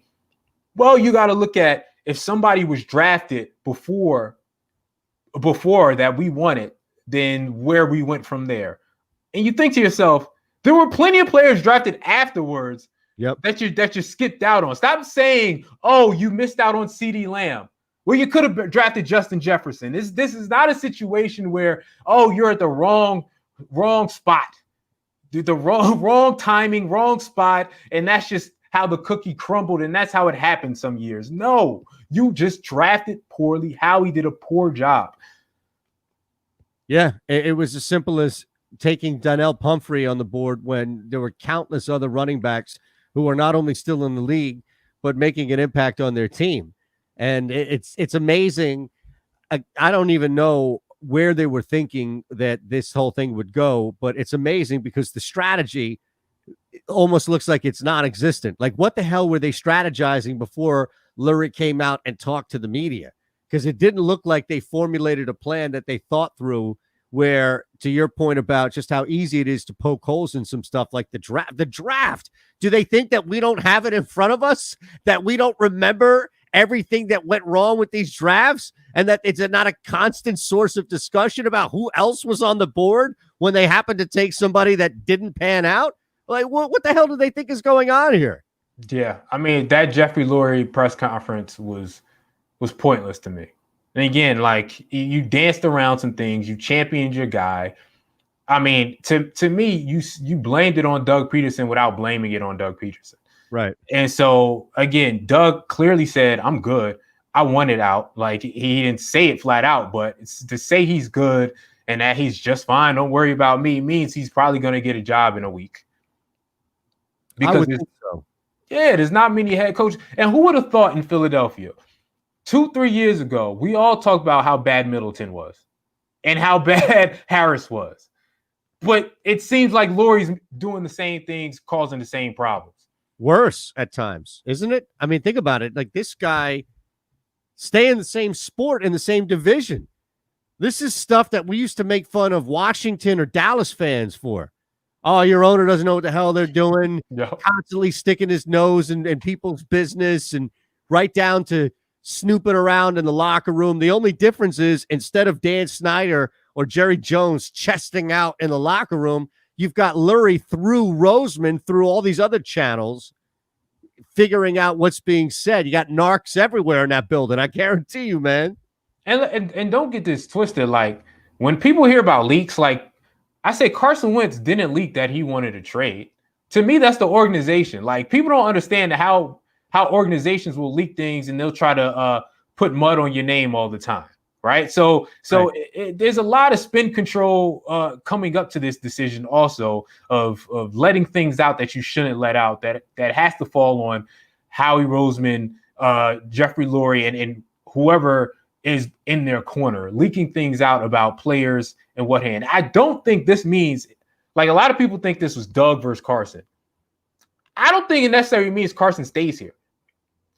well, you got to look at if somebody was drafted before that we wanted, then where we went from there. And you think to yourself, there were plenty of players drafted afterwards that you skipped out on. Stop saying, oh, you missed out on CeeDee Lamb. Well, you could have drafted Justin Jefferson. This is not a situation where, oh, you're at the wrong spot, the wrong timing, wrong spot, and that's just how the cookie crumbled, and that's how it happened some years. No, you just drafted poorly. Howie did a poor job. Yeah, it was as simple as taking Donnell Pumphrey on the board when there were countless other running backs who are not only still in the league, but making an impact on their team. And it's amazing. I don't even know where they were thinking that this whole thing would go, but it's amazing because the strategy almost looks like it's non-existent. Like, what the hell were they strategizing before Lurie came out and talked to the media? Because it didn't look like they formulated a plan that they thought through, where, to your point about just how easy it is to poke holes in some stuff like the draft. Do they think that we don't have it in front of us, that we don't remember everything that went wrong with these drafts, and that it's not a constant source of discussion about who else was on the board when they happened to take somebody that didn't pan out? Like, what the hell do they think is going on here? Yeah, I mean, that Jeffrey Lurie press conference was pointless to me. And again, like, you danced around some things, you championed your guy. I mean, to me, you blamed it on Doug Peterson without blaming it on Doug Peterson. Right. And so again, Doug clearly said, "I'm good. I want it out." Like, he didn't say it flat out, but to say he's good and that he's just fine, don't worry about me, means he's probably going to get a job in a week. I would think so. Yeah, there's not many head coaches. And who would have thought in Philadelphia 2-3 years ago, we all talked about how bad Middleton was and how bad Harris was. But it seems like Lurie's doing the same things, causing the same problems. Worse at times, isn't it? I mean, think about it. Like, this guy stay in the same sport, in the same division. This is stuff that we used to make fun of Washington or Dallas fans for. Oh, your owner doesn't know what the hell they're doing. Yep. Constantly sticking his nose in people's business, and right down to snooping around in the locker room. The only difference is, instead of Dan Snyder or Jerry Jones chesting out in the locker room, you've got Lurie through Roseman, through all these other channels, figuring out what's being said. You got narcs everywhere in that building. I guarantee you, man. And don't get this twisted. Like, when people hear about leaks, like, I say Carson Wentz didn't leak that he wanted to trade. To me, that's the organization. Like, people don't understand how organizations will leak things, and they'll try to put mud on your name all the time, right? So right. There's a lot of spin control coming up to this decision, also of letting things out that you shouldn't let out. That has to fall on Howie Roseman, Jeffrey Lurie, and whoever is in their corner, leaking things out about players and what hand. I don't think this means, like, a lot of people think this was Doug versus Carson. I don't think it necessarily means Carson stays here.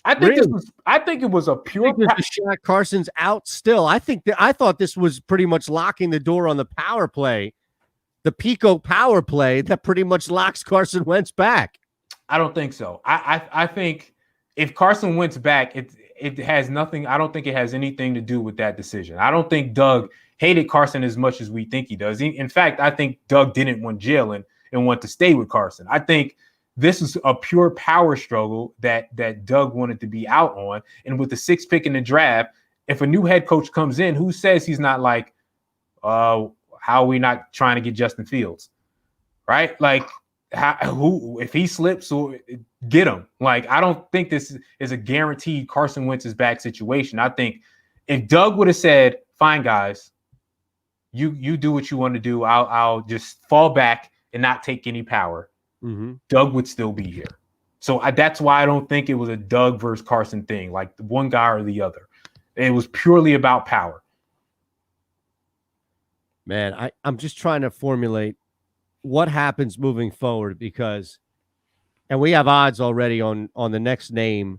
I think it was a pure. Shot Carson's out still. I thought this was pretty much locking the door on the power play, the Pico power play that pretty much locks Carson Wentz back. I don't think so. I think if Carson Wentz back, it has nothing. I don't think it has anything to do with that decision. I don't think Doug hated Carson as much as we think he does. In fact, I think Doug didn't want Jalen and want to stay with Carson. I think this is a pure power struggle that Doug wanted to be out on. And with the 6th pick in the draft, if a new head coach comes in, who says he's not like, how are we not trying to get Justin Fields? Right? Like, who if he slips, or get him. Like, I don't think this is a guaranteed Carson Wentz is back situation. I think if Doug would have said, "Fine, guys, you do what you want to do. I'll just fall back and not take any power," Doug would still be here. So that's why I don't think it was a Doug versus Carson thing, like the one guy or the other. It was purely about power. Man, I'm just trying to formulate what happens moving forward, because, and we have odds already on the next name.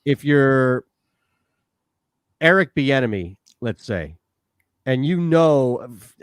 If you're Eric Bieniemy, let's say, and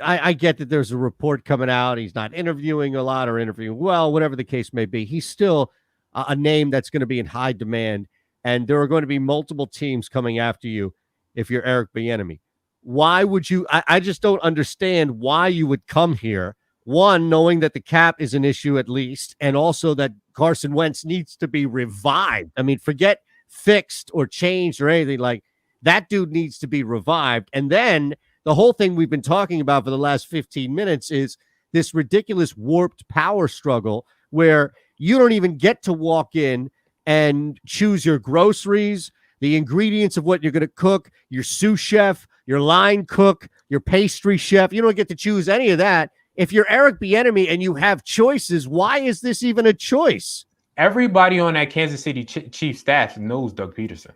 I get that there's a report coming out, he's not interviewing a lot or interviewing well, whatever the case may be, he's still a name that's going to be in high demand, and there are going to be multiple teams coming after you if you're Eric Bieniemy. Why would you? I just don't understand why you would come here. One, knowing that the cap is an issue at least, and also that Carson Wentz needs to be revived. I mean, forget fixed or changed or anything. Like, that dude needs to be revived. And then the whole thing we've been talking about for the last 15 minutes is this ridiculous warped power struggle where you don't even get to walk in and choose your groceries, the ingredients of what you're going to cook, your sous chef, your line cook, your pastry chef. You don't get to choose any of that. If you're Eric Bieniemy and you have choices, why is this even a choice? Everybody on that Kansas City Chiefs staff knows Doug Peterson.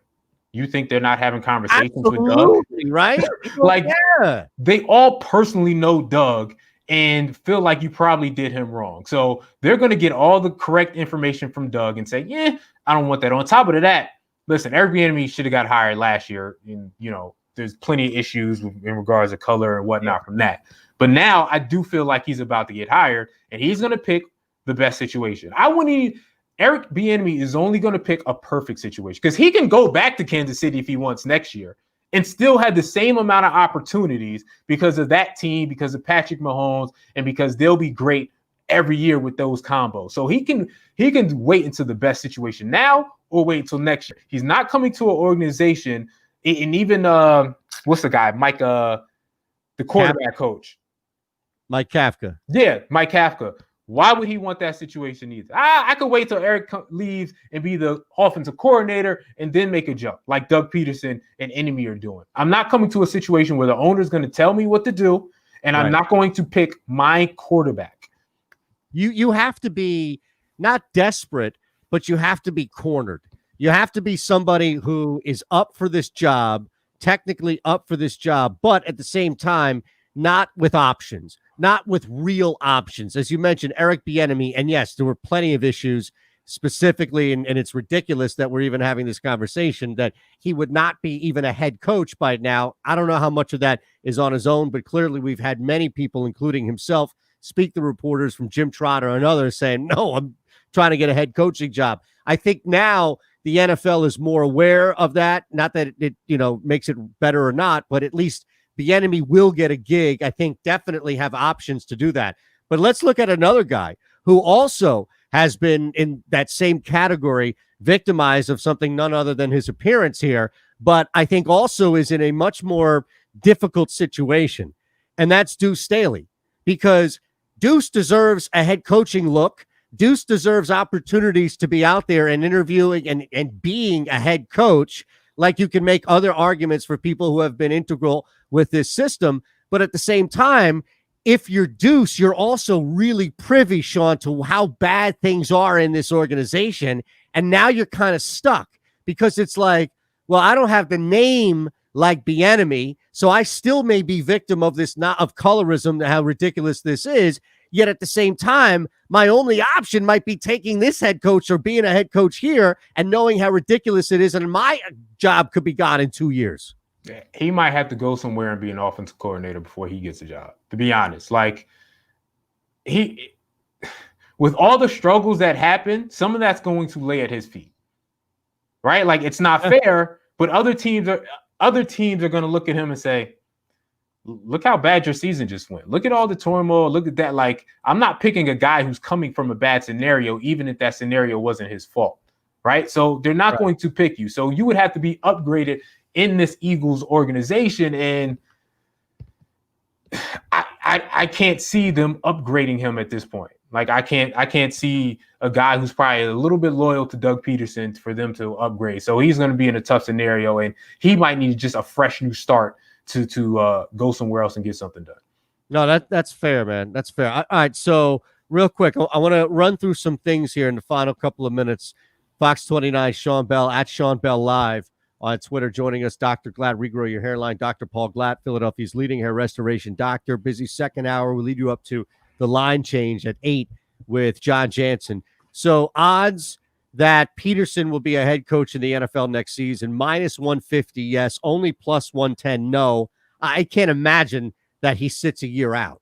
You think they're not having conversations with Doug? Right? Like, yeah. They all personally know Doug, and feel like you probably did him wrong. So they're going to get all the correct information from Doug and say, yeah, I don't want that. On top of that, listen, Eric Bieniemy should have got hired last year. And, there's plenty of issues in regards to color and whatnot from that. But now I do feel like he's about to get hired, and he's going to pick the best situation. Eric Bieniemy is only going to pick a perfect situation because he can go back to Kansas City if he wants next year and still have the same amount of opportunities because of that team, because of Patrick Mahomes, and because they'll be great every year with those combos. So he can wait until the best situation now or wait until next year. He's not coming to an organization, and even what's the guy, Mike, the quarterback coach, Mike Kafka. Yeah, Mike Kafka. Why would he want that situation either? I could wait till Eric leaves and be the offensive coordinator and then make a jump like Doug Peterson and Enemy are doing. I'm not coming to a situation where the owner is going to tell me what to do, and I'm not going to pick my quarterback. You have to be not desperate, but you have to be cornered. You have to be somebody who is up for this job, technically up for this job, but at the same time, not with options. Not with real options. As you mentioned, Eric Bieniemy, and yes, there were plenty of issues specifically, and it's ridiculous that we're even having this conversation, that he would not be even a head coach by now. I don't know how much of that is on his own, but clearly we've had many people, including himself, speak to reporters from Jim Trotter and others saying, no, I'm trying to get a head coaching job. I think now the NFL is more aware of that. Not that it makes it better or not, but at least Bieniemy will get a gig. I think definitely have options to do that. But let's look at another guy who also has been in that same category, victimized of something none other than his appearance here, but I think also is in a much more difficult situation, and that's Deuce Staley, because Deuce deserves a head coaching look. Deuce deserves opportunities to be out there and interviewing and being a head coach. Like you can make other arguments for people who have been integral with this system. But at the same time, if you're Deuce, you're also really privy, Sean, to how bad things are in this organization. And now you're kind of stuck because it's like, well, I don't have the name like Bieniemy, so I still may be victim of this, not of colorism, how ridiculous this is. Yet at the same time, my only option might be taking this head coach or being a head coach here and knowing how ridiculous it is. And my job could be gone in 2 years. He might have to go somewhere and be an offensive coordinator before he gets a job, to be honest. Like, with all the struggles that happen, some of that's going to lay at his feet, right? Like, it's not fair, but other teams are going to look at him and say, look how bad your season just went. Look at all the turmoil. Look at that. Like, I'm not picking a guy who's coming from a bad scenario, even if that scenario wasn't his fault, right? So they're not going to pick you. So you would have to be upgraded in this Eagles organization, and I can't see them upgrading him at this point. Like, I can't see a guy who's probably a little bit loyal to Doug Peterson for them to upgrade. So he's going to be in a tough scenario, and he might need just a fresh new start to go somewhere else and get something done. No, that's fair, man. That's fair. All right, so real quick, I want to run through some things here in the final couple of minutes. Fox 29, Sean Bell, at Sean Bell Live on Twitter, joining us. Dr. Glad, regrow your hairline. Dr. Paul Glatt, Philadelphia's leading hair restoration doctor. Busy second hour. We'll lead you up to the line change at 8 with John Jansen. So odds that Peterson will be a head coach in the NFL next season, -150, yes. Only +110, no. I can't imagine that he sits a year out.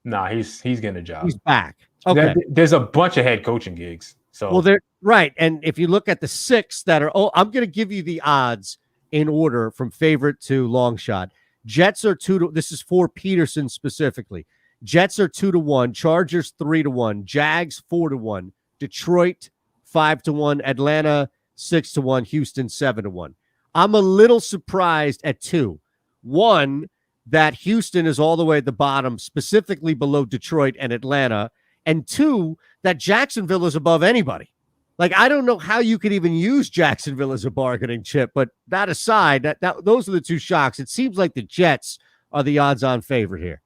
Nah, he's getting a job. He's back. Okay. There's a bunch of head coaching gigs. So well, they're right. And if you look at the 6 that are, I'm going to give you the odds in order from favorite to long shot. Jets are 2-1. This is for Peterson specifically. Jets are 2-1. Chargers 3-1. Jags 4-1. Detroit 5-1. Atlanta 6-1. Houston 7-1. I'm a little surprised at 2. 1, that Houston is all the way at the bottom, specifically below Detroit and Atlanta. And 2, that Jacksonville is above anybody. Like, I don't know how you could even use Jacksonville as a bargaining chip, but that aside, that those are the 2 shocks. It seems like the Jets are the odds-on favorite here.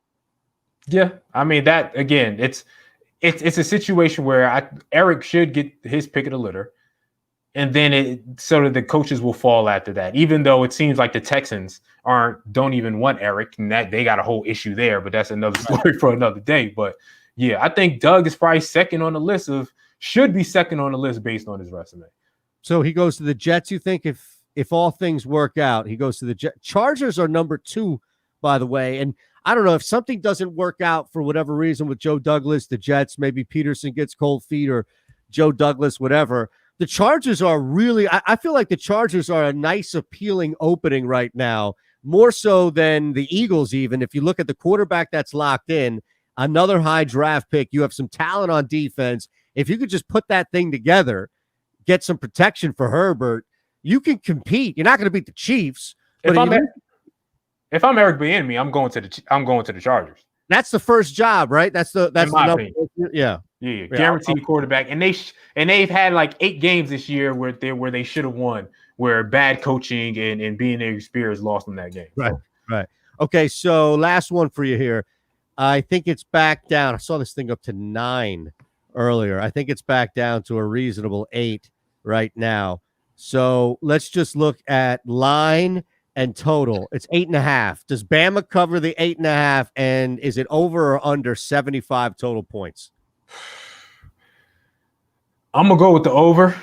Yeah, I mean, that again, it's a situation where Eric should get his pick of the litter. and then it sort of the coaches will fall after that. Even though it seems like the Texans don't even want Eric, and that they got a whole issue there. But that's another story for another day. But yeah, I think Doug is probably should be second on the list based on his resume. So he goes to the Jets. You think if all things work out, he goes to the Jets. Chargers are number 2, by the way, and I don't know if something doesn't work out for whatever reason with Joe Douglas, the Jets, maybe Peterson gets cold feet or Joe Douglas, whatever. The Chargers are really, I feel like the Chargers are a nice, appealing opening right now, more so than the Eagles even. If you look at the quarterback that's locked in, another high draft pick, you have some talent on defense. If you could just put that thing together, get some protection for Herbert, you can compete. You're not going to beat the Chiefs. If I'm Eric Bieniemy, I'm going to the Chargers. That's the first job, right? That's the number. Yeah. Guaranteed quarterback, and they've had like 8 games this year where they should have won, where bad coaching and being inexperienced lost them that game. Right. Okay, so last one for you here. I think it's back down. I saw this thing up to 9 earlier. I think it's back down to a reasonable 8 right now. So let's just look at line and total. It's 8.5. Does Bama cover the 8.5? And is it over or under 75 total points? I'm gonna go with the over.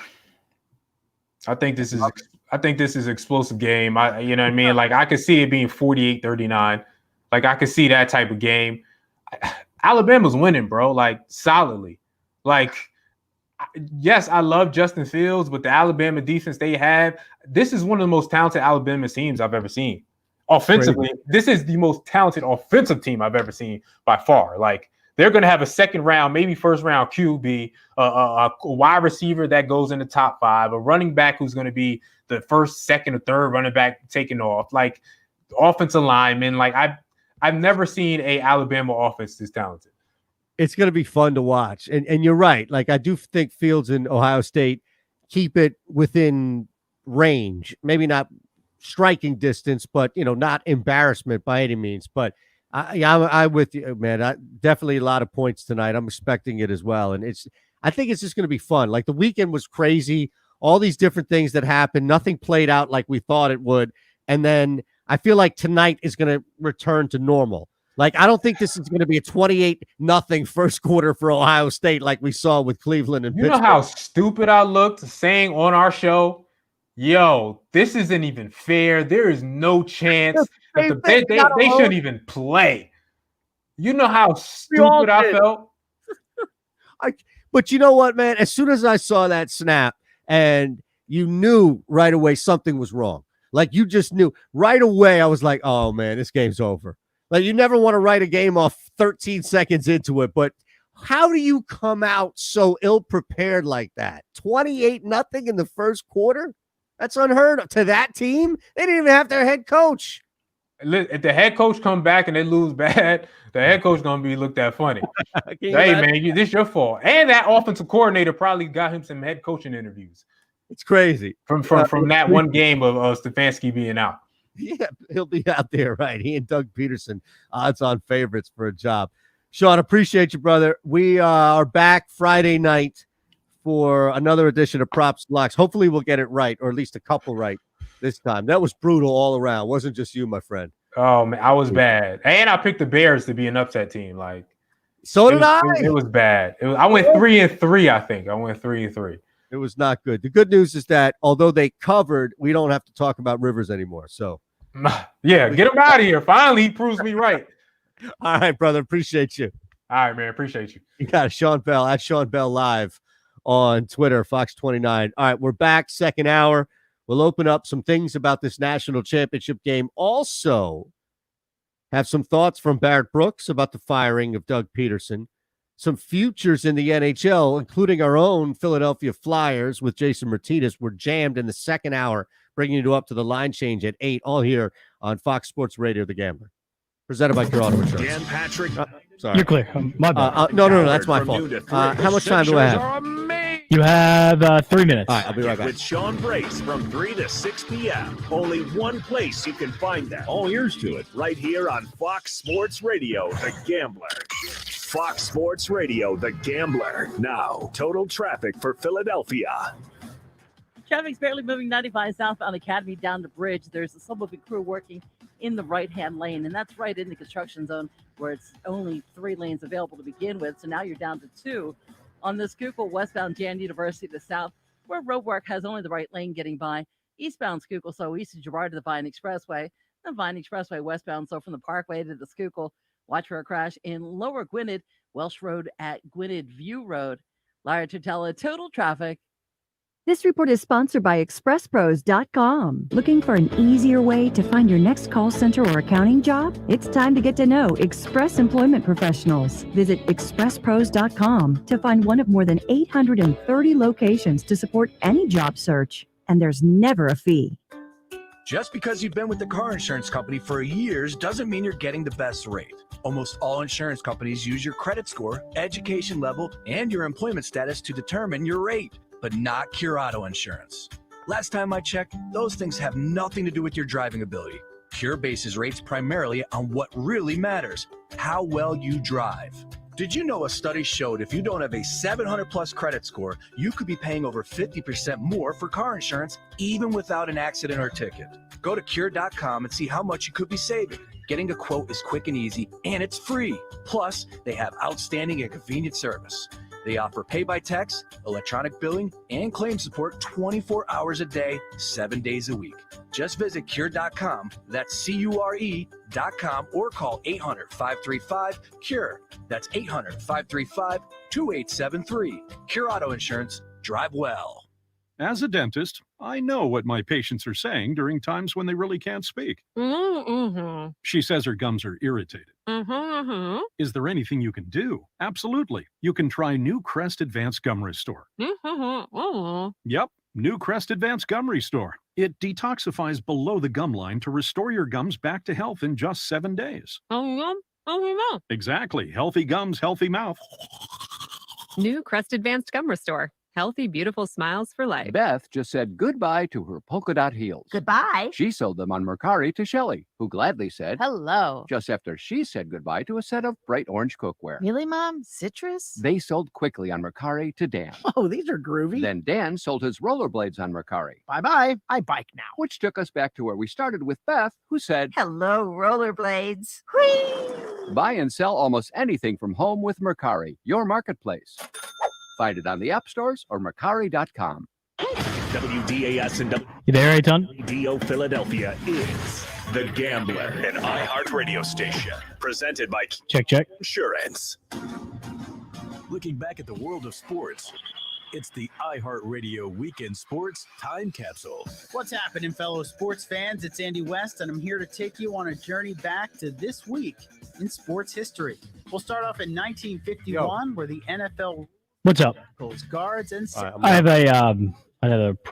I think this is explosive game. You know what I mean? Like I could see it being 48-39. Like I could see that type of game. Alabama's winning, bro. Like solidly. Like yes, I love Justin Fields, but the Alabama defense they have, this is one of the most talented Alabama teams I've ever seen. Offensively, this is the most talented offensive team I've ever seen by far. Like they're going to have a second round, maybe first round QB, a wide receiver that goes in the top 5, a running back who's going to be the first, second, or third running back taking off, like offensive lineman. Like I've never seen a Alabama offense this talented. It's going to be fun to watch. And you're right. Like I do think Fields and Ohio State keep it within range, maybe not striking distance, but not embarrassment by any means. But I'm with you, man. Definitely a lot of points tonight. I'm expecting it as well. And I think it's just going to be fun. Like the weekend was crazy. All these different things that happened. Nothing played out like we thought it would. And then I feel like tonight is going to return to normal. Like, I don't think this is going to be a 28-0 first quarter for Ohio State like we saw with Cleveland and Pittsburgh. You know how stupid I looked saying on our show, yo, this isn't even fair. There is no chance that they shouldn't even play. You know how stupid I felt? But you know what, man? As soon as I saw that snap, and you knew right away something was wrong. Like, you just knew right away. I was like, oh, man, this game's over. Like, you never want to write a game off 13 seconds into it, but how do you come out so ill-prepared like that? 28-0 in the first quarter? That's unheard of. To that team, they didn't even have their head coach. If the head coach come back and they lose bad, the head coach going to be looked at funny. Hey, man, this your fault. And that offensive coordinator probably got him some head coaching interviews. It's crazy. From that one game of Stefanski being out. Yeah, he'll be out there, right? He and Doug Peterson, odds-on favorites for a job. Sean, appreciate you, brother. We are back Friday night for another edition of Props Locks. Hopefully we'll get it right, or at least a couple right this time. That was brutal all around. Wasn't just you, my friend. Oh, man, I was bad. And I picked the Bears to be an upset team. Like, so did I. It was bad. I went 3-3, I think. I went 3-3. It was not good. The good news is that although they covered, we don't have to talk about Rivers anymore. So, yeah, get him out of here. Finally, he proves me right. All right, brother. Appreciate you. All right, man. Appreciate you. You got Sean Bell at Sean Bell Live on Twitter, Fox 29. All right, we're back. Second hour. We'll open up some things about this national championship game. Also, have some thoughts from Barrett Brooks about the firing of Doug Peterson. Some futures in the NHL, including our own Philadelphia Flyers with Jason Martinez, were jammed in the second hour, bringing you up to the line change at 8, all here on Fox Sports Radio, The Gambler. Presented by Cure Auto Insurance. Dan Patrick. Sorry. You're clear. My bad. No, that's my fault. How much time do I have? You have 3 minutes. All right, I'll be right back. With Sean Brace from 3 to 6 p.m. Only one place you can find that. All ears to it. Right here on Fox Sports Radio, The Gambler. Fox Sports Radio, The Gambler. Now, total traffic for Philadelphia. Traffic's barely moving 95 southbound Academy down the bridge. There's a slow-moving crew working in the right-hand lane, and that's right in the construction zone where it's only 3 lanes available to begin with. So now you're down to 2 on the Schuylkill westbound Jan University to the south, where roadwork has only the right lane getting by. Eastbound Schuylkill, so east of Girard to the Vine Expressway. The Vine Expressway westbound, so from the Parkway to the Schuylkill. Watch for a crash in Lower Gwynedd, Welsh Road at Gwynedd View Road. Lara Tutela, total traffic. This report is sponsored by ExpressPros.com. Looking for an easier way to find your next call center or accounting job? It's time to get to know Express Employment Professionals. Visit ExpressPros.com to find one of more than 830 locations to support any job search. And there's never a fee. Just because you've been with the car insurance company for years doesn't mean you're getting the best rate. Almost all insurance companies use your credit score, education level, and your employment status to determine your rate, but not Cure Auto Insurance. Last time I checked, those things have nothing to do with your driving ability. Cure bases rates primarily on what really matters, how well you drive. Did you know a study showed if you don't have a 700 plus credit score, you could be paying over 50% more for car insurance even without an accident or ticket? Go to cure.com and see how much you could be saving. Getting a quote is quick and easy, and it's free. Plus, they have outstanding and convenient service. They offer pay by text, electronic billing, and claim support 24 hours a day, 7 days a week. Just visit cure.com, that's CURE.com, or call 800-535-CURE. That's 800-535-2873. Cure Auto Insurance. Drive well. As a dentist, I know what my patients are saying during times when they really can't speak. Mm-hmm. She says her gums are irritated. Mm-hmm. Is there anything you can do? Absolutely. You can try New Crest Advanced Gum Restore. Mm-hmm. Yep, New Crest Advanced Gum Restore. It detoxifies below the gum line to restore your gums back to health in just 7 days. Oh, Exactly. Healthy gums, healthy mouth. New Crest Advanced Gum Restore. Healthy, beautiful smiles for life. Beth just said goodbye to her polka dot heels. Goodbye. She sold them on Mercari to Shelley, who gladly said Hello. just after she said goodbye to a set of bright orange cookware. Really, Mom? Citrus? They sold quickly on Mercari to Dan. Oh, these are groovy. Then Dan sold his rollerblades on Mercari, Bye-bye. I bike now. which took us back to where we started with Beth, who said, Hello, rollerblades. Whee! buy and sell almost anything from home with Mercari, your marketplace. Find it on the app stores or Mercari.com. WDAS and You there, Aiton? WDO Philadelphia is The Gambler, an iHeart radio station. Presented by Check. Insurance. Looking back at the world of sports, it's the iHeartRadio Weekend Sports Time Capsule. What's happening, fellow sports fans? It's Andy West, and I'm here to take you on a journey back to this week in sports history. We'll start off in 1951, where the NFL What's up? guards and I have a